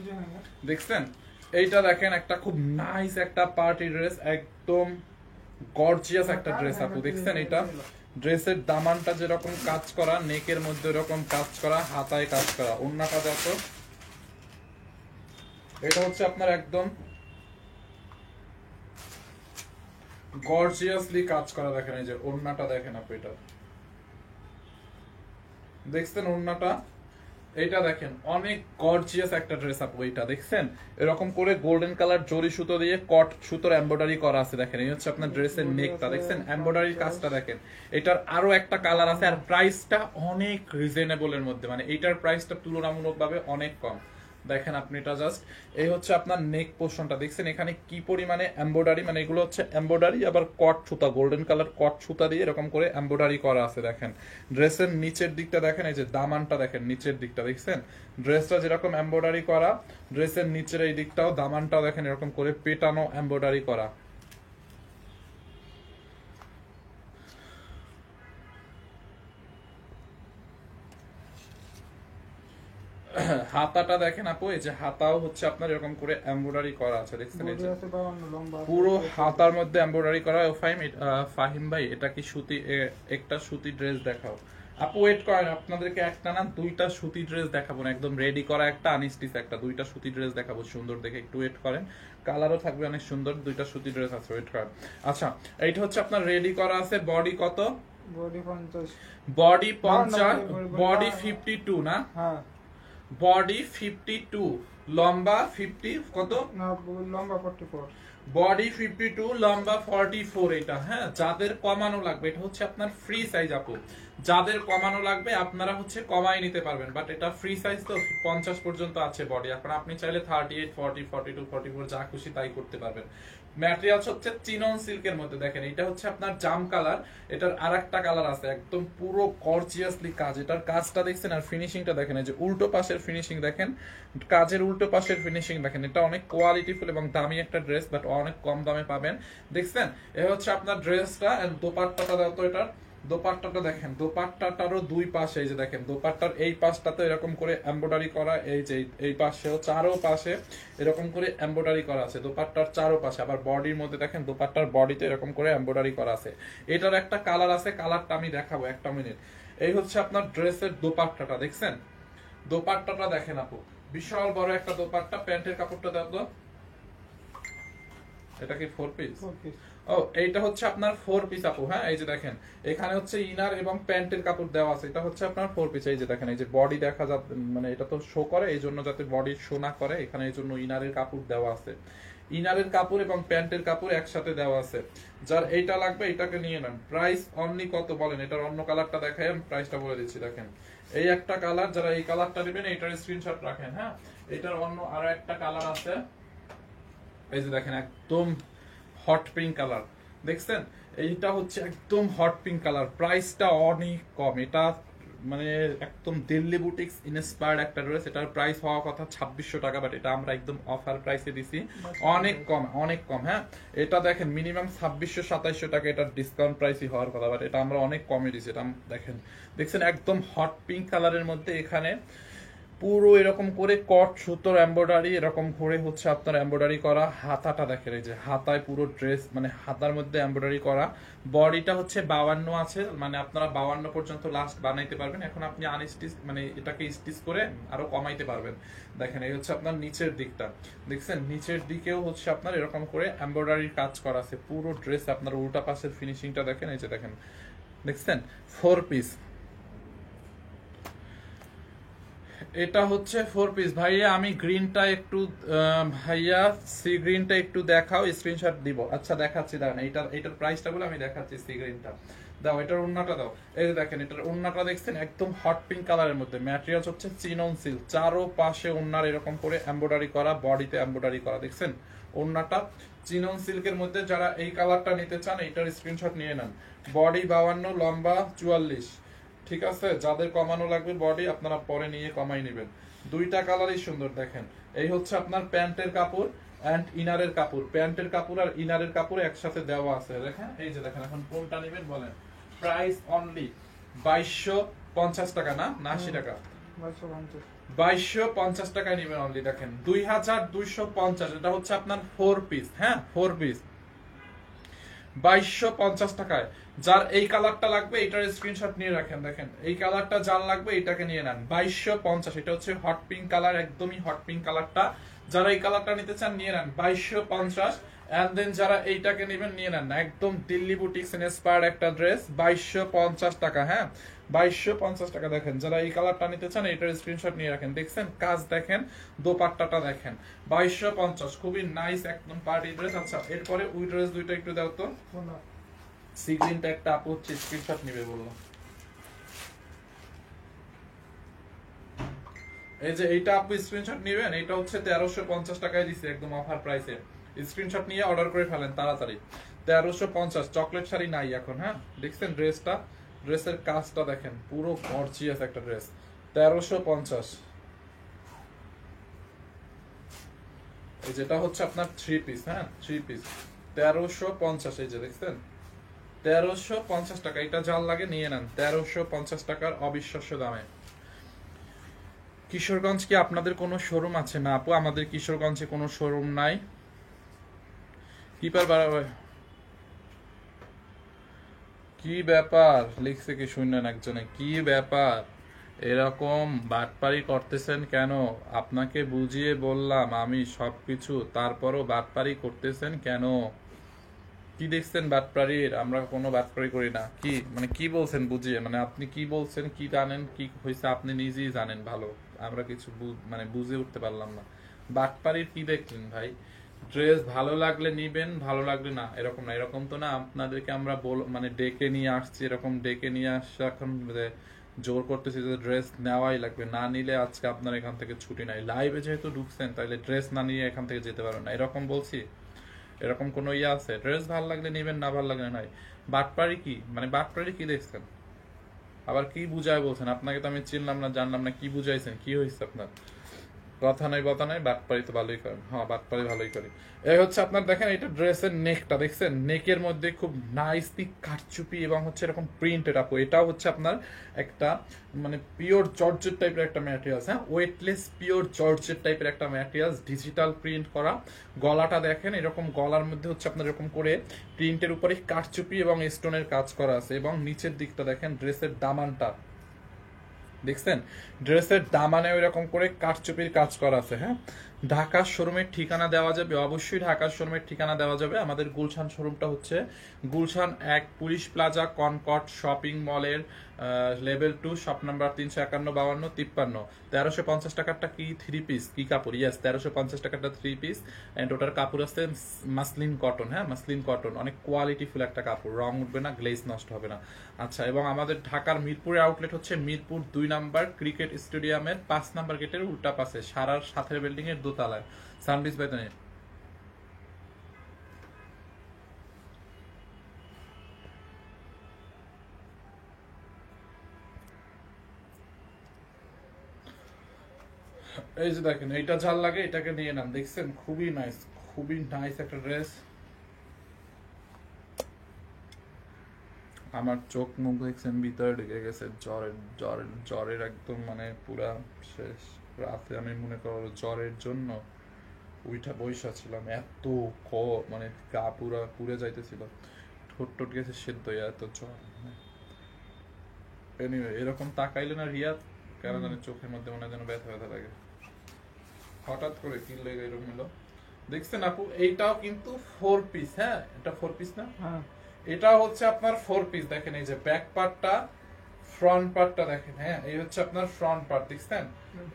S1: দেখছেন এইটা দেখেন একটা খুব নাইস একটা পার্টি ড্রেস, একদম গর্জিয়াস একটা ড্রেস আপু, দেখছেন এটা ড্রেসের দামানটা যেরকম কাজ করা, নেকের মধ্যে এরকম কাজ করা, হাতায় কাজ করা, ওন্নাটা দেখো, এটা হচ্ছে আপনার একদম গর্জিয়াসলি কাজ করা দেখেন, এই যে ওড়নাটা দেখেন আপু, এটা দেখছেন ওড়নাটা, এটা দেখেন অনেক গর্জিয়াস একটা ড্রেস আপু, এটা দেখছেন এরকম করে গোল্ডেন কালার জরি সুতো দিয়ে কট সুতোর এমব্রয়ডারি করা আছে দেখেন। এই হচ্ছে আপনার ড্রেসের নেকটা, দেখছেন এমব্রয়ডারির কাজটা দেখেন। এটার আরো একটা কালার আছে, আর প্রাইসটা অনেক রিজনেবল এর মধ্যে, মানে এটার প্রাইসটা তুলনামূলকভাবে অনেক কম। দেখেন আপনি এটা জাস্ট, এই হচ্ছে আপনার নেক পোর্শনটা, দেখছেন এখানে কি পরিমাণে এমব্রয়ডারি, মানে এগুলো হচ্ছে এমব্রয়ডারি আবার কট সুতা, গোল্ডেন কালার কট সুতা দিয়ে এরকম করে এমব্রয়ডারি করা আছে দেখেন। ড্রেসের নিচের দিকটা দেখেন, এই যে দামানটা দেখেন নিচের দিকটা, দেখছেন ড্রেসটা যেরকম এমব্রয়ডারি করা, ড্রেসের নিচের এই দিকটাও দামানটাও দেখেন এরকম করে পেটানো এমব্রয়ডারি করা। হাতাটা দেখেন আপু, এই যে হাতাও হচ্ছে আপনার এরকম করে এমব্রয়ডারি করা আছে, দেখছেন এই যে পুরো হাতার মধ্যে এমব্রয়ডারি করা। ফাহিম ভাই এটা কি সুতি, একটা সুতি ড্রেস দেখাও আপু। ওয়েট করেন, আপনাদেরকে একটা না দুইটা সুতি ড্রেস দেখাবো না, একদম রেডি করা একটা আনস্টিচ একটা, দুইটা সুতি ড্রেস দেখাবো সুন্দর দেখে, একটু ওয়েট করেন। কালারও থাকবে অনেক সুন্দর, দুইটা সুতি ড্রেস আছে, ওয়েট করেন। আচ্ছা এইটা হচ্ছে আপনার রেডি করা আছে, বডি কত?
S2: বডি 50,
S1: বডি 50, বডি 52 না?
S2: হ্যাঁ
S1: বডি 52, লম্বা 50 কত?
S2: না লম্বা 44,
S1: বডি 52, লম্বা 44। এটা হ্যাঁ, যাদের কমানো লাগবে এটা হচ্ছে আপনার ফ্রি সাইজ আপু, যাদের কমানো লাগবে আপনারা হচ্ছে কমাই নিতে পারবেন, বাট এটা ফ্রি সাইজ তো 50 পর্যন্ত আছে বডি। এখন আপনি চাইলে 38, 40, 42, 44 যা খুশি তাই করতে পারবেন। ম্যাটেরিয়ালস হচ্ছে চিনন সিল্কের মধ্যে, দেখেন এটা হচ্ছে আপনার জাম কালার, এটার আরেকটা কালার আছে একদম পুরো গর্জিয়াসলি কাজ, এটার কাজটা দেখছেন আর ফিনিশিংটা দেখেন, এই যে উল্টো পাশের ফিনিশিং দেখেন, কাজের উল্টো পাশের ফিনিশিং দেখেন। এটা অনেক কোয়ালিটিফুল এবং দামি একটা ড্রেস, বাট অনেক কম দামে পাবেন, দেখছেন। এ হচ্ছে আপনার ড্রেসটা, এন্ড দোপাট্টাটা দাও তো, এটার দোপাট্টাটা দেখেন, দোপাট্টাটারও দুই পাশে এই যে দেখেন, দোপাট্টার এই পাশটাতে এরকম করে এমব্রয়ডারি করা, এই যে এই পাশেও চারো পাশে এরকম করে এমব্রয়ডারি করা আছে, দোপাট্টার চারো পাশে। আবার বডির মধ্যে দেখেন, দোপাট্টার বডিতে এরকম করে এমব্রয়ডারি করা আছে। এটার একটা কালার আছে, কালারটা আমি দেখাবো একটা মিনিট। এই হচ্ছে আপনার ড্রেসের দোপাট্টাটা, দেখছেন দোপাট্টাটা দেখেন আপু, বিশাল বড় একটা দোপাট্টা। প্যান্টের কাপড়টা দেখো, এটা কি 4 পিস? ও এইটা হচ্ছে আপনার 4 পিস আপু। হ্যাঁ এই যে দেখেন, এখানে হচ্ছে ইনার এবং প্যান্টের কাপড় দেওয়া আছে, এটা হচ্ছে আপনার 4 পিস। এই যে দেখেন, এই যে বডি দেখা যাচ্ছে, মানে এটা তো শো করে, এই জন্য যাতে বডি শো না করে এখানে এই জন্য ইনারের কাপড় দেওয়া আছে, ইনারের কাপড় এবং প্যান্টের কাপড় একসাথে দেওয়া আছে। যার এইটা লাগবে এটাকে নিয়ে নেন। প্রাইস অনলি কত বলেন? এটার অন্য কালারটা দেখাই, আমি প্রাইসটা বলে দিচ্ছি। দেখেন এই একটা কালার, যারা এই কালারটা নেবেন এইটার স্ক্রিনশট রাখেন। হ্যাঁ এটার অন্য আরো একটা কালার আছে, এই যে দেখেন একদম হট পিঙ্ক কালার, দেখছেন এইটা হচ্ছে একদম হট পিঙ্ক কালার। প্রাইসটা অনেক কম, এটা মানে একদম দিল্লি বুটিক্স ইন্সপায়ার্ড একটা ড্রেস। এটার প্রাইস হওয়ার কথা 2600 টাকা, বাট এটা আমরা একদম অফার প্রাইসে দিছি, অনেক কম অনেক কম। হ্যাঁ এটা দেখেন মিনিমাম 2600-2700 টাকা এটার ডিসকাউন্ট প্রাইসই হওয়ার কথা, বাট এটা আমরা অনেক কমে দিছি। এটা দেখেন, দেখছেন একদম হট পিঙ্ক কালারের মধ্যে এখানে পুরো এরকম করে কট সুতোর এমব্রয়ডারি এরকম করে হচ্ছে আপনার এমব্রয়ডারি করা। হাতাটা দেখেন, এই যে হাতায় পুরো ড্রেস, মানে হাতার মধ্যে এমব্রয়ডারি করা। বডিটা হচ্ছে 52 আছে, মানে আপনারা 52 পর্যন্ত লাস্ট বানাইতে পারবেন। এখন আপনি আনস্টিচ মানে এটাকে স্টিচ করে আরো কমাইতে পারবেন। দেখেন এই হচ্ছে আপনার নিচের দিকটা, দেখছেন নিচের দিকেও হচ্ছে আপনার এরকম করে এমব্রয়ডারির কাজ করা আছে পুরো ড্রেস। আপনার উল্টা পাশের ফিনিশিংটা দেখেন, এই যে দেখেন, দেখছেন 4 পিস। এটা হচ্ছে 4 পিস। ভাইয়া আমি গ্রিনটা একটু ভাইয়া সি গ্রিনটা একটু দেখাও, স্ক্রিনশট দিব। আচ্ছা দেখাচ্ছি, দাঁড়ান এটার প্রাইসটা বলে আমি দেখাচ্ছি। সি গ্রিনটা দাও, এটার ওন্নাটা দাও। এই যে দেখেন এটার ওন্নাটা দেখছেন একদম হট পিঙ্ক কালারের মধ্যে। ম্যাটেরিয়ালস হচ্ছে চিনন সিল্ক, চারো পাশে ওন্নার এরকম করে এমব্রয়ডারি করা, বডিতে এমব্রয়ডারি করা, দেখছেন ওন্নাটা চিনন সিল্কের মধ্যে। যারা এই কালারটা নিতে চান এইটার স্ক্রিনশট নিয়ে নেন। বডি 52, লম্বা 44, ঠিক আছে। যাদের কমানো লাগবে বডি আপনারা পরে নিয়ে কমাই নেবেন। দুইটা কালারই সুন্দর। দেখেন এই হচ্ছে আপনার প্যান্টের কাপড় এন্ড ইনারের কাপড়, প্যান্টের কাপড় আর ইনারের কাপড় একসাথে দেওয়া আছে। দেখেন এই যে দেখেন, এখন কোনটা নেবেন বলেন? প্রাইস অনলি 2250 টাকা, না 80 টাকা, 2250 টাকায় নেবেন অনলি। দেখেন 2250, এটা হচ্ছে আপনার 4 পিস। হ্যাঁ 4 পিস 2250 টাকায়। যার এই কালারটা লাগবে এটার স্ক্রিনশট নিয়ে রাখেন। দেখেন এই কালারটা যার লাগবে এটাকে নিয়ে নেন, 2250। এটা হচ্ছে হট পিঙ্ক কালার, একদমই হট পিঙ্ক কালারটা। যারা এই কালারটা নিতে চান নিয়ে নেন 2250। এন্ড দেন যারা এইটাকে নেবেন নিয়ে নেন না, একদম দিল্লি বুটিক্স ইন্সপায়ার্ড একটা ড্রেস 2250 টাকা। হ্যাঁ 2250 টাকা। দেখেন যারা এই কালারটা নিতে চান এটার স্ক্রিনশট নিয়ে রাখেন। দেখছেন কাজ দেখেন, দোপাট্টাটা দেখেন, 2250, খুবই নাইস একদম পার্টি ড্রেস। আচ্ছা এরপরে ওই ড্রেস দুইটা একটু দাও তো।
S2: কোনটা?
S1: সি গ্রিনটা একটা আপু হচ্ছে স্ক্রিনশট নিবে বললো। এই যে এইটা আপু স্ক্রিনশট নেবেন, এটা হচ্ছে 1350 টাকায় দিছে একদম অফার প্রাইসে। স্ক্রিনশট নিয়ে অর্ডার করে ফেলেন তাড়াতাড়ি। 1350 চকলেট শাড়ি নাই এখন। হ্যাঁ দেখছেন ড্রেসটা, ড্রেসের কাজটা দেখেন, পুরো গর্জিয়াস একটা ড্রেস। 1350। এই যেটা হচ্ছে আপনার 3 পিস। হ্যাঁ 3 পিস 1350। এই যে দেখছেন 1350 টাকা। এটা জাল লাগে নিয়ে নেন 1350 টাকার অবিশ্বাস্য দামে। কিশোরগঞ্জ কি আপনাদের কোনো শোরুম আছে? না আপু আমাদের কিশোরগঞ্জে কোনো শোরুম নাই। কিপার বাড়াবে কি ব্যাপার লিখছে কি শুনলেন একজনে, কি ব্যাপার এরকম বাটপারি করতেছেন কেন? আপনাকে বুঝিয়ে বললাম আমি সবকিছু, তারপরও বাটপারি করতেছেন কেন? কি দেখছেন বাটপারির? আমরা কোনো বাটপারি করি না। কি মানে কি বলছেন বুঝিয়ে, মানে আপনি কি বলছেন, কি জানেন কি হয়েছে আপনি নিজেই জানেন ভালো, আমরা কিছু মানে বুঝে উঠতে পারলাম না। বাটপারির কি দেখলেন ভাই? ড্রেস ভালো লাগলে নিবেন, ভালো লাগলে না, এরকম না। এরকম তো না আপনাদেরকে আমরা মানে ডেকে নিয়ে আসছি, এরকম ডেকে নিয়ে আসছে এখন জোর করতেছি যে ড্রেস নেওয়াই লাগবে, না নিলে আজকে আপনার এখান থেকে ছুটি নাই। লাইভে যেহেতু ঢুকছেন তাহলে ড্রেস না নিয়ে এখান থেকে যেতে পারবেন না, এরকম বলছি? এরকম কোনো ইয়ে আছে? ড্রেস ভালো লাগলে নিবেন, না ভালো লাগলে নাই। বাটপারি কি মানে, বাটপারি কি দেখছেন? আবার কি বুঝায় বলছেন? আপনাকে তো আমি চিনলাম না জানলাম না, কি বুঝাইছেন, কি হয়েছে আপনার? কথা নাই বতা নাই, বাটপারি তো ভালোই করেন। হ্যাঁ বাটপারি ভালোই করি। এই হচ্ছে আপনার দেখেন এটা ড্রেসের নেকটা দেখছেন, নেকের মধ্যে খুব নাইসলি কারচুপি এবং হচ্ছে এরকম প্রিন্টেড আপু। এটাও হচ্ছে আপনার একটা মানে পিওর জর্জেট টাইপের একটা ম্যাটেরিয়ালস। হ্যাঁ ওয়েটলেস পিওর জর্জেট টাইপের একটা ম্যাটেরিয়ালস, ডিজিটাল প্রিন্ট করা। গলাটা দেখেন এরকম, গলার মধ্যে হচ্ছে আপনার এরকম করে প্রিন্টের উপরে কারচুপি এবং স্টোনের কাজ করা আছে। এবং নিচের দিকটা দেখেন ড্রেসের দামানটা দেখছেন, ড্রেসের দামানে এরকম করে কারচুপির কাজ করা আছে। হ্যাঁ ঢাকার শোরুমের ঠিকানা দেওয়া যাবে, অবশ্যই ঢাকার শোরুমের ঠিকানা দেওয়া যাবে। আমাদের গুলশান শোরুমটা হচ্ছে Gulshan 1 police plaza Concord shopping মলের লেভেল 2 শপ নাম্বার 351 52 53। 1350 টাকারটা কি 3 পিস কি কাপড়? ইয়েস 1350 টাকারটা 3 পিস এন্ড ওটার কাপড় আছে মাসলিন কটন। হ্যাঁ মাসলিন কটন, অনেক কোয়ালিটিফুল একটা কাপড়, রং উঠবে না, গ্লেজ নষ্ট হবে না। আচ্ছা এবং আমাদের ঢাকার মিরপুরে আউটলেট হচ্ছে মিরপুর 2 নাম্বার ক্রিকেট স্টেডিয়ামের 5 নাম্বার গেটের উল্টা পাশে, সারার সাথের বিল্ডিং এর দোতলায়, সানবিজ বেতনে। এই যে দেখেন এইটা ঝাল লাগে, এটাকে নিয়ে নেন। দেখছেন খুবই নাইস, খুবই নাইস একটা ড্রেস। আমার চোখ মুখ দেখছেন ভিতরে ঢুকে গেছে, জ্বরের একদম মানে পুরা শেষ। রাতে আমি মনে করো জ্বরের জন্য উইঠা বৈশা ছিলাম, এত মানে গা পুরা পুড়ে যাইতেছিল, ঠোঁট টোট গেছে সেদ্ধ হয়ে, এত জ্বর। এনিওয়ে এরকম তাকাইলে না রিয়াদ, কেন জানি চোখের মধ্যে মনে হয় যেন ব্যথা ব্যথা লাগে। হঠাৎ করে কি লেগে এরকম হলো। দেখছেন আপু এইটাও কিন্তু 4 পিস। হ্যাঁ এটা 4 পিস না?
S2: হ্যাঁ
S1: এটা হচ্ছে আপনার 4 পিস। দেখেন এই যে ব্যাক পার্টটা, ফ্রন্ট পার্টটা দেখেন। হ্যাঁ এই হচ্ছে আপনার ফ্রন্ট পার্ট দেখছেন,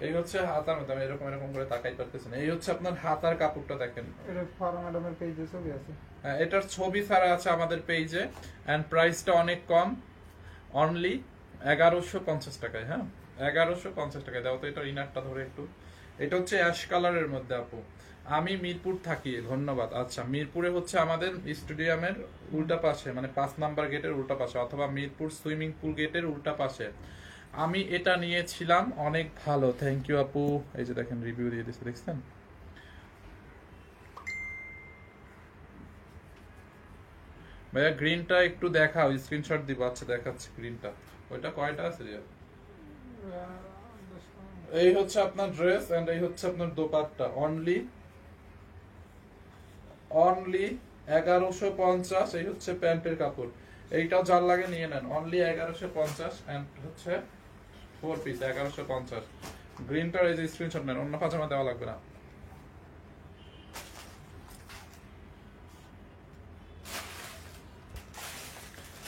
S1: এই হচ্ছে হাতার মধ্যে, আমি এরকম এরকম করে তাকাই পারতেছেন। এই হচ্ছে আপনার হাতার কাপড়টা দেখেন।
S2: এটা ফারা ম্যাডামের পেজে ছবি আছে।
S1: হ্যাঁ এটার ছবি ছাড়া আছে আমাদের পেজে এন্ড প্রাইসটা অনেক কম, অনলি 1150 টাকায়। হ্যাঁ 1150 টাকায় দাও তো। এটা ইনারটা ধরে একটু, এটা হচ্ছে অ্যাশ কালারের মধ্যে আপু। আমি মিরপুর থাকি, ধন্যবাদ। আচ্ছা মিরপুরে হচ্ছে আমাদের স্টেডিয়ামের উল্টা পাশে, মানে 5 নাম্বার গেটের উল্টা পাশে, অথবা মিরপুর সুইমিং পুল গেটের উল্টা পাশে আমি এটা নিয়েছিলাম, অনেক ভালো। থ্যাংক ইউ আপু। এই যে দেখেন রিভিউ দিয়ে দিচ্ছে দেখছেন। ভাইয়া গ্রিনটা একটু দেখাও, স্ক্রিনশট দিব। আচ্ছা দেখাচ্ছি গ্রিনটা। ওইটা কয়টা আছে রে? এই হচ্ছে আপনার ড্রেস এন্ড এই হচ্ছে আপনার দোপাট্টা। অনলি 1150। এই হচ্ছে প্যান্টের কাপড়। এইটাও যার লাগে নিয়ে নেন, অনলি 1150 এন্ড হচ্ছে 4 পিস 1150। গ্রিনটার এই যে স্ক্রিনশট নেন, অন্য পাজামা দেওয়া লাগবে না।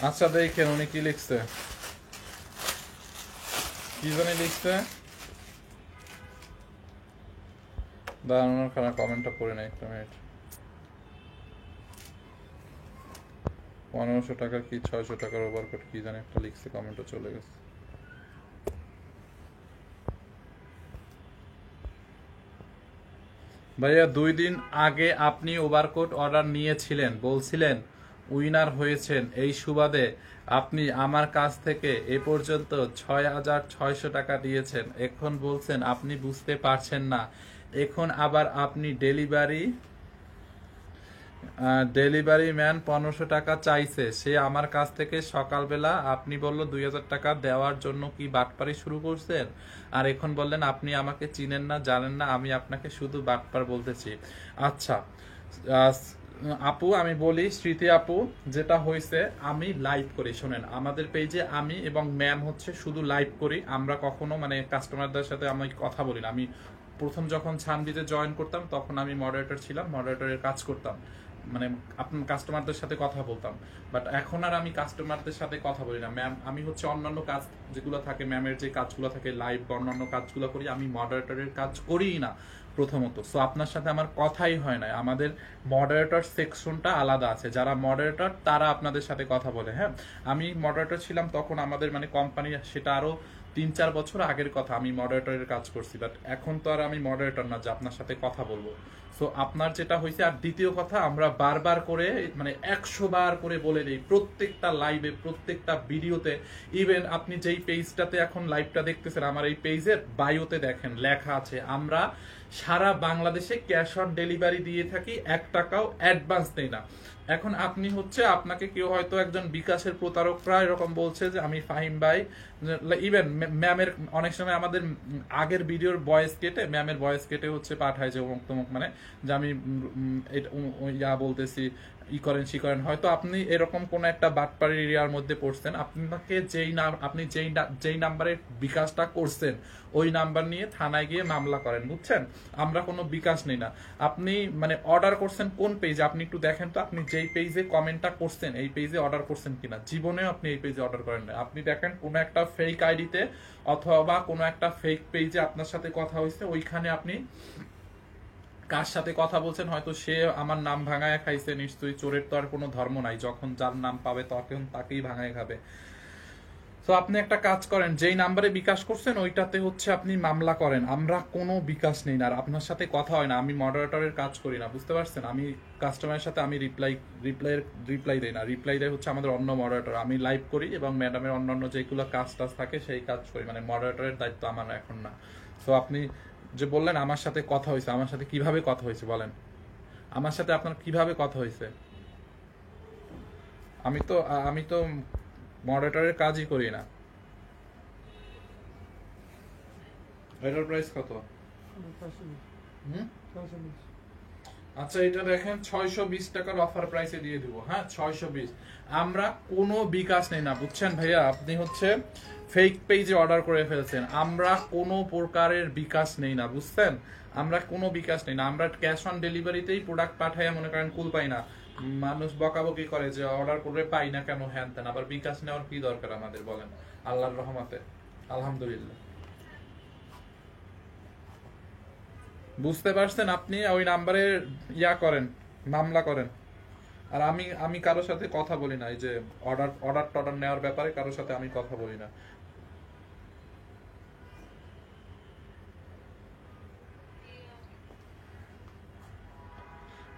S1: আচ্ছা দেখেন উনি কি লিখছে, কি জানি লিখছে, দাঁড়ানোর খানা কমেন্টটা পড়ে নাই একটা মিনিট। 1500 টাকার কি 600 টাকার ওভারকোট কি জানি একটা লিখছে, কমেন্টও চলে গেছে। ভাইয়া 2 দিন আগে আপনি ওভারকোট অর্ডার নিয়েছিলেন, বলছিলেন উইনার হয়েছেন, এই সুবাদে আপনি আমার কাছ থেকে এ পর্যন্ত 6600 টাকা দিয়েছেন, এখন বলছেন আপনি বুঝতে পারছেন না, এখন আবার আপনি ডেলিভারি ম্যান 1500 টাকা চাইছে, সে আমার কাছ থেকে সকালবেলা আপনি বলল 2000 টাকা দেওয়ার জন্য কি বাটপারি শুরু করছেন, আর এখন বললেন আপনি আমাকে চিনেন না জানেন না, আমি আপনাকে শুধু বাটপার বলতেছি। আচ্ছা আপু আমি বলি, স্মৃতি আপু যেটা হয়েছে, আমি লাইভ করি, শোনেন আমাদের পেজে আমি এবং ম্যাম হচ্ছে শুধু লাইভ করি, আমরা কখনো মানে কাস্টমারদের সাথে আমি কথা বলি না। আমি প্রথম যখন ছানবিতে জয়েন করতাম তখন আমি মডারেটর ছিলাম, মডারেটরের কাজ করতাম, মানে আপনার কাস্টমারদের সাথে কথা বলতাম, বাট এখন আর আমি কাস্টমারদের সাথে কথা বলি না ম্যাম। আমি হচ্ছে অন্যান্য কাজ যেগুলো থাকে, ম্যামের যে কাজগুলো থাকে লাইভ বা অন্যান্য কাজগুলো করি, আমি মডারেটরের কাজ করিই না প্রথমত। সো আপনার সাথে আমার কথাই হয় না, আমাদের মডারেটর সেকশনটা আলাদা আছে, যারা মডারেটর তারা আপনাদের সাথে কথা বলে। হ্যাঁ, আমি মডারেটর ছিলাম তখন আমাদের মানে কোম্পানি, সেটা আরো 3-4 বছর আগের কথা, আমি মডারেটরের কাজ করছি, বাট এখন তো আর আমি মডারেটর না যে আপনার সাথে কথা বলবো। সো আপনার যেটা হয়েছে, আর দ্বিতীয় কথা, আমরা বারবার করে মানে 100 বার করে বলে দিই প্রত্যেকটা লাইভে, প্রত্যেকটা ভিডিওতে, ইভেন আপনি যেই পেজটাতে এখন লাইভটা দেখতেছেন আমার এই পেজের বায়োতে দেখেন লেখা আছে আমরা সারা বাংলাদেশে ক্যাশ অন ডেলিভারি দিয়ে থাকি, 1 টাকাও অ্যাডভান্স নেই না। এখন আপনি হচ্ছে, আপনাকে কেউ হয়তো একজন বিকাশের প্রতারকরা এরকম বলছে যে আমি ফাহিম ভাই, ইভেন ম্যামের অনেক সময় আমাদের আগের ভিডিওর ভয়েস কেটে, ম্যামের ভয়েস কেটে হচ্ছে পাঠায় যে অমুক তমুক, মানে যে আমি ইয়া বলতেছি, ই করেন সি করেন, হয়তো আপনি এরকম কোন একটা বাটপাড়ি এরিয়ার মধ্যে পড়ছেন, আপনাকে আপনি যেই নাম্বারে বিকাশটা করছেন ওই নাম্বার নিয়ে থানায় গিয়ে মামলা করেন, বুঝছেন? আমরা কোনো বিকাশ নেই না। আপনি মানে অর্ডার করছেন কোন পেজে, আপনি একটু দেখেন তো, আপনি যেই পেজে কমেন্টটা করছেন এই পেজে অর্ডার করছেন কিনা, জীবনেও আপনি এই পেজে অর্ডার করেন না। আপনি দেখেন কোনো একটা ফেক আইডিতে অথবা কোনো একটা ফেক পেজে আপনার সাথে কথা হয়েছে, ওইখানে আপনি কার সাথে কথা বলছেন, হয়তো সে আমার নাম ভাঙায় খাইছে, নিশ্চয়ই চোরের তো আর কোনো ধর্ম নাই, যখন যার নাম পাবে তখন তাকেই ভাঙায় খাবে। তো আপনি একটা কাজ করেন, যেই নাম্বারে বিকাশ করছেন ওইটাতে হচ্ছে আপনি মামলা করেন, আমরা কোনো বিকাশ নেই না, আর আপনার সাথে কথা হয় না, আমি মডারেটরের কাজ করি না, বুঝতে পারছেন? আমি কাস্টমারের সাথে আমি রিপ্লাই দেই না, রিপ্লাই দেয় হচ্ছে আমাদের অন্য মডারেটর, আমি লাইভ করি এবং ম্যাডামের অন্যান্য যেগুলো কাজ টাজ থাকে সেই কাজ করি, মানে মডারেটরের দায়িত্ব আমার এখন না। তো আপনি যে বললেন আমার সাথে কথা হয়েছে, আমার সাথে কিভাবে কথা হয়েছে বলেন, আমার সাথে আপনার কিভাবে কথা হয়েছে? আমি তো মডারেটরের কাজই করি না। এটার প্রাইস কত? আচ্ছা এটা দেখেন 620 টাকার অফার প্রাইসে দিয়ে দিব। হ্যাঁ 620। আমরা কোনো বিকাশ নেই না, বুঝছেন ভাইয়া? আপনি হচ্ছে ফেক পেজে অর্ডার করে ফেলছেন, আমরা কোনো প্রকারের বিকাশ নেই না, বুঝছেন? আমরা কোনো বিকাশ নেই না, আমরা ক্যাশ অন ডেলিভারিতেই প্রোডাক্ট পাঠাই, মনে করেন কুল পাই না, মানুষ বকাবকি করে যে অর্ডার করে পাই না কেন, হ্যান তেন, আবার বিকাশ নেওয়ার কি দরকার আমাদের বলেন? আল্লাহর রহমতে আলহামদুলিল্লাহ। বুঝতে পারছেন? আপনি ওই নাম্বারে ইয়া করেন, মামলা করেন। আর আমি কারোর সাথে কথা বলি না, এই যে অর্ডার নেওয়ার ব্যাপারে কারোর সাথে আমি কথা বলি না।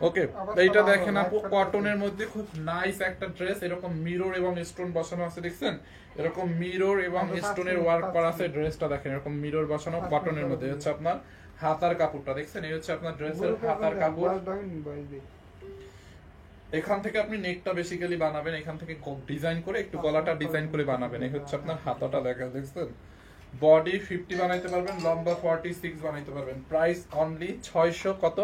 S1: ওকে, এইটা দেখেন আপু, কটনের মধ্যে খুব নাইস একটা ড্রেস, এরকম মিরর এবং স্টোন বসানো আছে, দেখছেন? এরকম মিরর এবং স্টোনের ওয়ার্ক করা আছে, ড্রেসটা দেখেন এরকম মিরর বসানো কটনের মধ্যে, হচ্ছে আপনার হাতার কাপড়টা দেখছেন, এই হচ্ছে আপনার ড্রেসের হাতার কাপড়। এখান থেকে আপনি নেকটা বেসিক্যালি বানাবেন, এখান থেকে ডিজাইন করে একটু গলাটা ডিজাইন করে বানাবেন, এই হচ্ছে আপনার হাতাটা দেখা, দেখছেন? বডি 50 বানাইতে পারবেন, লম্বা 46 বানাইতে পারবেন। প্রাইস অনলি 600 কত?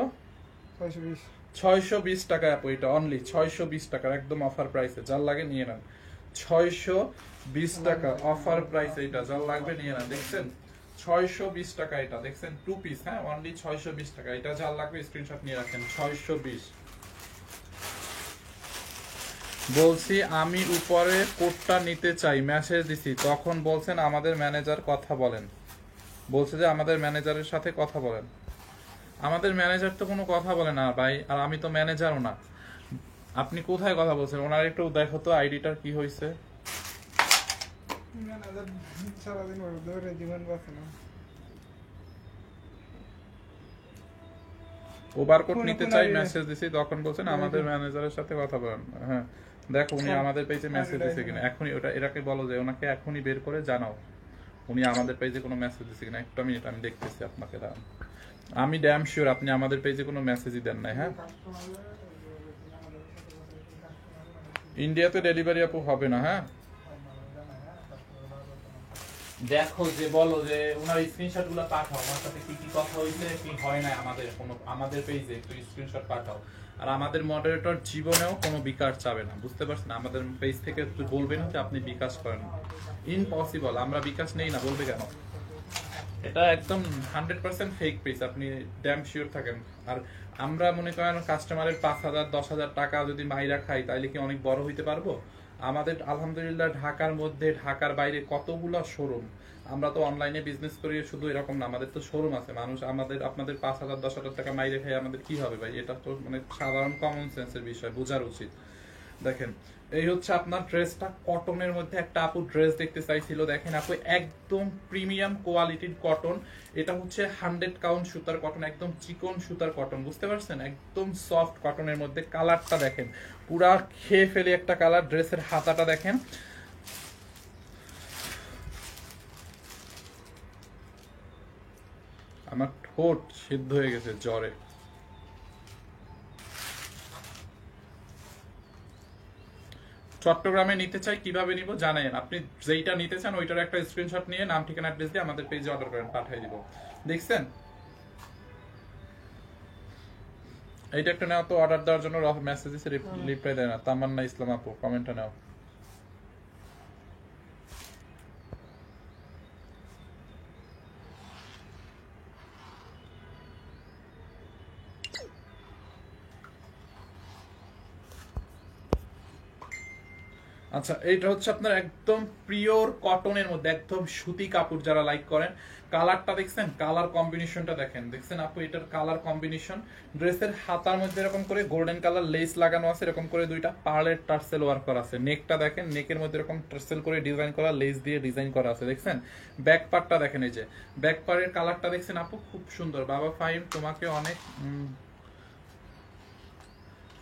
S1: 620 টাকা আপু, এটা অনলি 620 টাকার একদম অফার প্রাইসে, যার লাগে নিয়ে নেন। 620 টাকা অফার প্রাইসে, এটা যার লাগবে নিয়ে নেন, দেখছেন? 620 টাকা এটা, দেখছেন? 2 পিস, হ্যাঁ অনলি 620 টাকা, এটা যার লাগবে স্ক্রিনশট নিয়ে রাখেন। 620। বলছি আমি উপরে কোডটা নিতে চাই, মেসেজ দিছি, তখন বলছেন আমাদের ম্যানেজার কথা বলেন। বলছে যে আমাদের ম্যানেজারের সাথে কথা বলেন। আমাদের ম্যানেজার তো কোনো কথা বলে না ভাই, আর আমি তো ম্যানেজারও না। আপনি কোথায় কথা বলছেন? ওনার একটু দেখো তো আইডিটার কি হয়েছে।
S2: ম্যানেজার সারাদিন ওর ধরে জীবন বাঁচে না।
S1: ওভার কোড
S2: কোন
S1: নিতে
S2: কোন
S1: চাই,
S2: আইডি?
S1: মেসেজ দিছি, তখন বলছেন আমাদের ম্যানেজারের সাথে কথা বলেন। হ্যাঁ দেখো উনি আমাদের পেজে মেসেজ দিছে কিনা এখনই, ওটা এটাকে বলো যে ওনাকে এখনই বের করে জানাও উনি আমাদের পেজে কোনো মেসেজ দিছে কিনা। একটা মিনিট আমি দেখতেছি আপনাকে, দাঁড়ান। আমি ড্যাম শিওর আপনি আমাদের পেজে কোনো মেসেজই দেন নাই। হ্যাঁ, ইন্ডিয়াতে ডেলিভারি আপু হবে না। হ্যাঁ দেখো যে বলো যে ওনার স্ক্রিনশট গুলো পাঠাও, আমার সাথে কি কি কথা হইছে কি হয় না আমাদের কোনো, আমাদের পেজে একটু স্ক্রিনশট পাঠাও। আর আমাদের মডারেটর জীবনেও কোনো বিকাশ চাবে না, বুঝতে পারছেন? আমাদের পেজ থেকে একটু বলবেন যে আপনি বিকাশ করেন, ইম্পসিবল, আমরা বিকাশ নেই না, বলবে কেন? এটা একদম 100% ফেক পেজ, আপনি ড্যাম শিওর থাকেন। আর আমরা মনে করেন কাস্টমারের 5,000 10,000 টাকা যদি মাইরা খাই তাইলে কি অনেক বড় হইতে পারবো? আমাদের আলহামদুলিল্লাহ ঢাকার মধ্যে ঢাকার বাইরে কতগুলো শোরুম। আমরা তো অনলাইনে বিজনেস করি, শুধু এরকম না, আমাদের তো শোরুম আছে। মানুষ আমাদের আপনাদের 5,000 10,000 টাকা মাইরে খাই আমাদের কি হবে ভাই? এটা তো মানে সাধারণ কমন সেন্সের বিষয়, বোঝার উচিত। দেখেন এই হচ্ছে আপনার ড্রেসটা, কটনের মধ্যে একটা আপু ড্রেস দেখতে চাইছিল। দেখেন আপু একদম প্রিমিয়াম কোয়ালিটির কটন, এটা হচ্ছে 100 কাউন্ট সুতার কটন, একদম চিকন সুতার কটন, বুঝতে পারছেন? একদম সফট কটনের মধ্যে। কালারটা দেখেন পুরা খেয়ে ফেলে একটা কালার। ড্রেসের হাতাটা দেখেন, আমার ঠোঁট সিদ্ধ হয়ে গেছে জ্বরে। চট্টগ্রামে নিতে চাই, কিভাবে নিব জানেন? আপনি যেইটা নিতে চান ওইটার একটা স্ক্রিনশট নিয়ে নাম ঠিকানা অ্যাড্রেস দিয়ে আমাদের পেজে অর্ডার করেন, পাঠিয়ে দিব। দেখছেন? এইটা একটা নাও তো, অর্ডার দেওয়ার জন্য মেসেজ দিছে, রিপ্লাই দেয় না। তামান্না ইসলাম আপু কমেন্টটা নাও। আচ্ছা এইটা হচ্ছে আপনার একদম পিওর কটনের মধ্যে, একদম সুতি কাপড় যারা লাইক করেন। কালারটা দেখছেন, কালার কম্বিনেশনটা দেখেন, দেখছেন আপু এটার কালার কম্বিনেশন। ড্রেসের হাতার মধ্যে এরকম করে গোল্ডেন কালার লেস লাগানো আছে, এরকম করে দুইটা পার্লের টার্সেল ওয়ার্ক করা আছে। নেকটা দেখেন, নেকের মধ্যে এরকম টার্সেল করে ডিজাইন করা, লেস দিয়ে ডিজাইন করা আছে, দেখছেন? ব্যাক পার্টটা দেখেন, এই যে ব্যাক পার্টের কালারটা দেখছেন আপু, খুব সুন্দর। বাবা ফাইম তোমাকে অনেক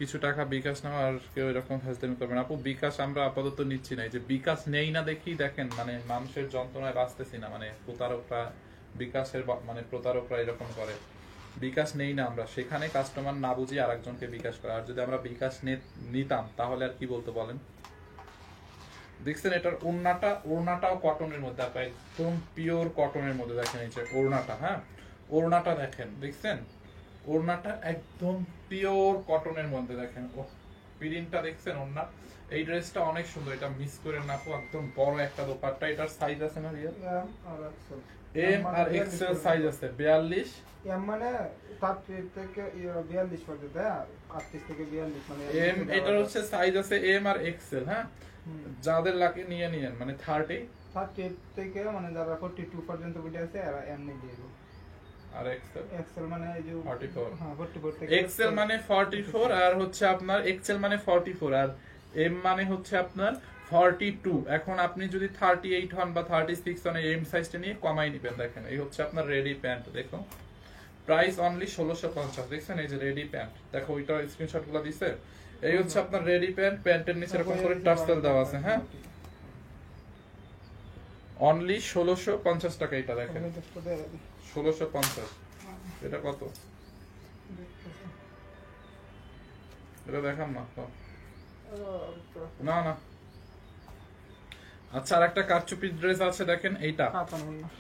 S1: কিছু টাকা বিকাশ নাও, আর কেউ এরকম ফাজলামি করবে না আপু। বিকাশ আমরা আপাতত নিচ্ছি না, এই যে বিকাশ নেই না দেখি দেখেন মানে মানুষের যন্ত্রণায় বাঁচতেছি না, মানে প্রতারকরা বিকাশের মানে প্রতারকরা এরকম করে। বিকাশ নেই না আমরা, সেখানে কাস্টমার না বুঝি আর একজনকে বিকাশ করে। আর যদি আমরা বিকাশ নিতাম তাহলে আর কি বলতো বলেন? দেখছেন এটার ওড়নাটাও কটনের মধ্যে, আপনার একদম পিওর কটনের মধ্যে। দেখেন এই যে ওড়নাটা, হ্যাঁ ওড়নাটা দেখেন, দেখছেন? ওড়নাটা একদম পিওর কটনের মধ্যে। দেখেন ও প্রিন্টটা দেখছেন ওড়না। এই ড্রেসটা অনেক সুন্দর, এটা মিস করেন না আপু, একদম বড় একটা দোপাট্টা। এটার সাইজ আছে না Riya? M R XL size আছে 42।
S2: এম মানে 38 থেকে 42 পর্যন্ত, হ্যাঁ 38 থেকে 42 মানে
S1: এম এটার হচ্ছে সাইজ আছে এম আর এক্সেল। হ্যাঁ যাদের লাগে নিয়ে নিয়েন, মানে
S2: 38 থেকে মানে যারা 42 পর্যন্ত বুঝে আছে এরা এম নিয়ে দিয়ে দেবো।
S1: আর এক্সেল
S2: এক্সেল মানে এই যে
S1: 44।
S2: হ্যাঁ 44 থেকে
S1: এক্সেল মানে 44, আর হচ্ছে আপনার এক্সেল মানে 44, আর এম মানে হচ্ছে আপনার 42। এখন আপনি যদি 38 হন বা 36 হন, এম সাইজটা নিয়ে কমাই নেবেন। দেখেন এই হচ্ছে আপনার রেডি প্যান্ট, দেখো প্রাইস অনলি 1650। দেখছেন এই যে রেডি প্যান্ট, দেখো ওইটা স্ক্রিনশট গুলো দিছে। এই হচ্ছে আপনার রেডি প্যান্ট, প্যান্টের নিচে এরকম করে টার্সেল দেওয়া আছে। হ্যাঁ অনলি 1650 টাকা। এটা দেখেন 1650। এটা কত? এটা দেখাম না তো। না না। আচ্ছা আর একটা কারচুপির ড্রেস আছে, দেখেন এইটা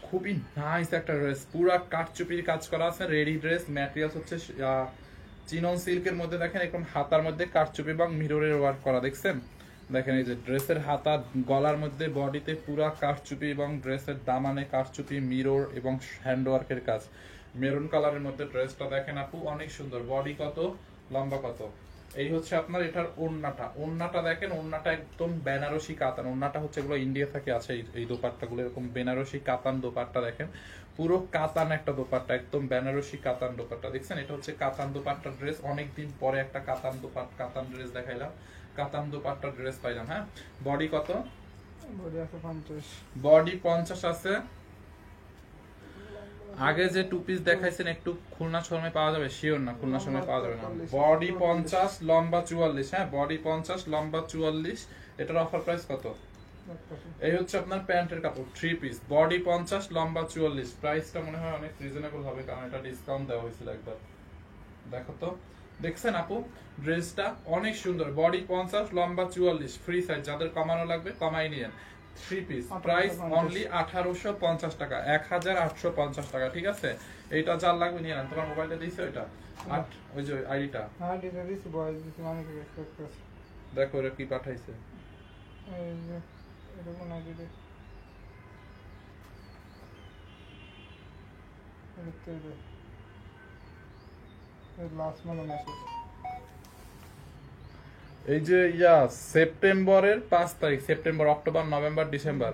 S1: খুবই নাইস একটা ড্রেস, পুরা কারচুপির কাজ করা আছে। রেডি ড্রেস, ম্যাটেরিয়ালস হচ্ছে চিনন সিল্কের মধ্যে। দেখেন একদম হাতার মধ্যে কারচুপি এবং মিররের ওয়ার্ক করা, দেখছেন? দেখেন এই যে ড্রেসের হাতা, গলার মধ্যে বডিতে পুরা কারচুপি এবং ড্রেসের দামানে কারচুপি, মিরর এবং হ্যান্ড ওয়ার্কের কাজ। মেরুন কালারের মধ্যে ড্রেসটা দেখেন আপু, অনেক সুন্দর। বডি কত, লম্বা কত? এই হচ্ছে আপনার এটার ওড়নাটা দেখেন, ওড়নাটা একদম বেনারসি কাতান। ওড়নাটা হচ্ছে এগুলো ইন্ডিয়া থেকে আছে, এই দোপাট্টাগুলো এরকম বেনারসি কাতান দোপাট্টা দেখেন, পুরো কাতান একটা দোপাট্টা, একদম বেনারসি কাতান দোপাট্টা দেখছেন। এটা হচ্ছে কাতান দোপাট্টা ড্রেস, অনেকদিন পরে একটা কাতান ড্রেস দেখাইলাম, কাতান দোপাট্টা ড্রেস পাইলাম। হ্যাঁ, বডি কত?
S2: বডি আছে 50।
S1: বডি 50 আছে। আগে যে টু পিস দেখাইছেন একটু খুলনা শোরুমে পাওয়া যাবে? শিওর না, খুলনা শোরুমে পাওয়া যাবে না। বডি 50, লম্বা 44। হ্যাঁ, বডি 50, লম্বা 44। এটার অফার প্রাইস কত? এই হচ্ছে আপনার প্যান্টের কাপড়, থ্রি পিস, বডি 50, লম্বা 44। প্রাইসটা মনে হয় অনেক রিজনেবল হবে, কারণ এটা ডিসকাউন্ট দেওয়া হয়েছিল একবার। দেখো তো, দেখছেন আপু ড্রেসটা অনেক সুন্দর, বডি 50, লম্বা 44, ফ্রি সাইজ। যাদের কমানো লাগবে কমাই নিয়েন। থ্রি পিস, প্রাইস অনলি 1850 টাকা, 1850 টাকা। ঠিক আছে, এইটা যার লাগবে নিয়ে নেন। তোমার মোবাইলে দিয়েছে ওইটা, আর ওই যে আইডিটা
S2: হ্যাঁ, ডিটা দিছি বয়স দিছি, মানে কি এক্সপেক্ট করছি।
S1: দেখো ওরা কি পাঠাইছে।
S2: এই যে এটা কোন আইডি রে? লাস্ট মানে মেসেজ।
S1: এই যে সেপ্টেম্বরের 5 তারিখ, সেপ্টেম্বর, অক্টোবর, নভেম্বর, ডিসেম্বর।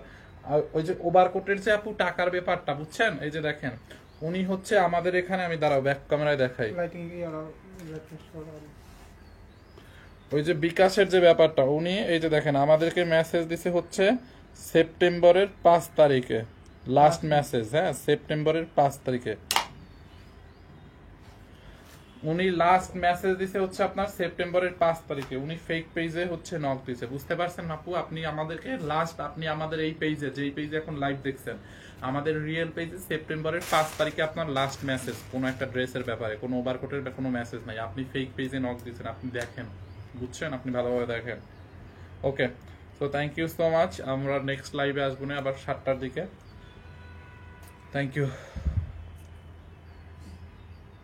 S1: আর ওই যে ওভারকোটের যে আপু টাকার ব্যাপারটা বুঝছেন, এই যে দেখেন উনি হচ্ছে আমাদের এখানে, আমি দাঁড়াও ব্যাক ক্যামেরায় দেখাই,
S2: লাইটিং ইয়ার ইলেকট্রিক স্টোর।
S1: ওই যে বিকাশের যে ব্যাপারটা, উনি এই যে দেখেন আমাদেরকে মেসেজ দিছে হচ্ছে সেপ্টেম্বরের 5 তারিখে, লাস্ট মেসেজ। হ্যাঁ, সেপ্টেম্বরের 5 তারিখে উনি লাস্ট মেসেজ দিছে হচ্ছে আপনার সেপ্টেম্বরের 5 তারিখে। উনি ফেক পেজে হচ্ছে নক দিছে, বুঝতে পারছেন আপু? আপনি আমাদেরকে আপনি আমাদের এই পেজে, যেই পেজে এখন লাইভ দেখছেন, আমাদের রিয়েল পেজে সেপ্টেম্বরের 5 তারিখে আপনার লাস্ট মেসেজ কোনো একটা ড্রেসের ব্যাপারে, কোনো ওভারকোটের কোনো মেসেজ নাই। আপনি ফেক পেজে নক দিচ্ছেন, আপনি দেখেন, বুঝছেন? আপনি ভালোভাবে দেখেন। Okay, so thank you so much. আমরা নেক্সট লাইভে আসবো না, আবার 7টার দিকে। Thank you.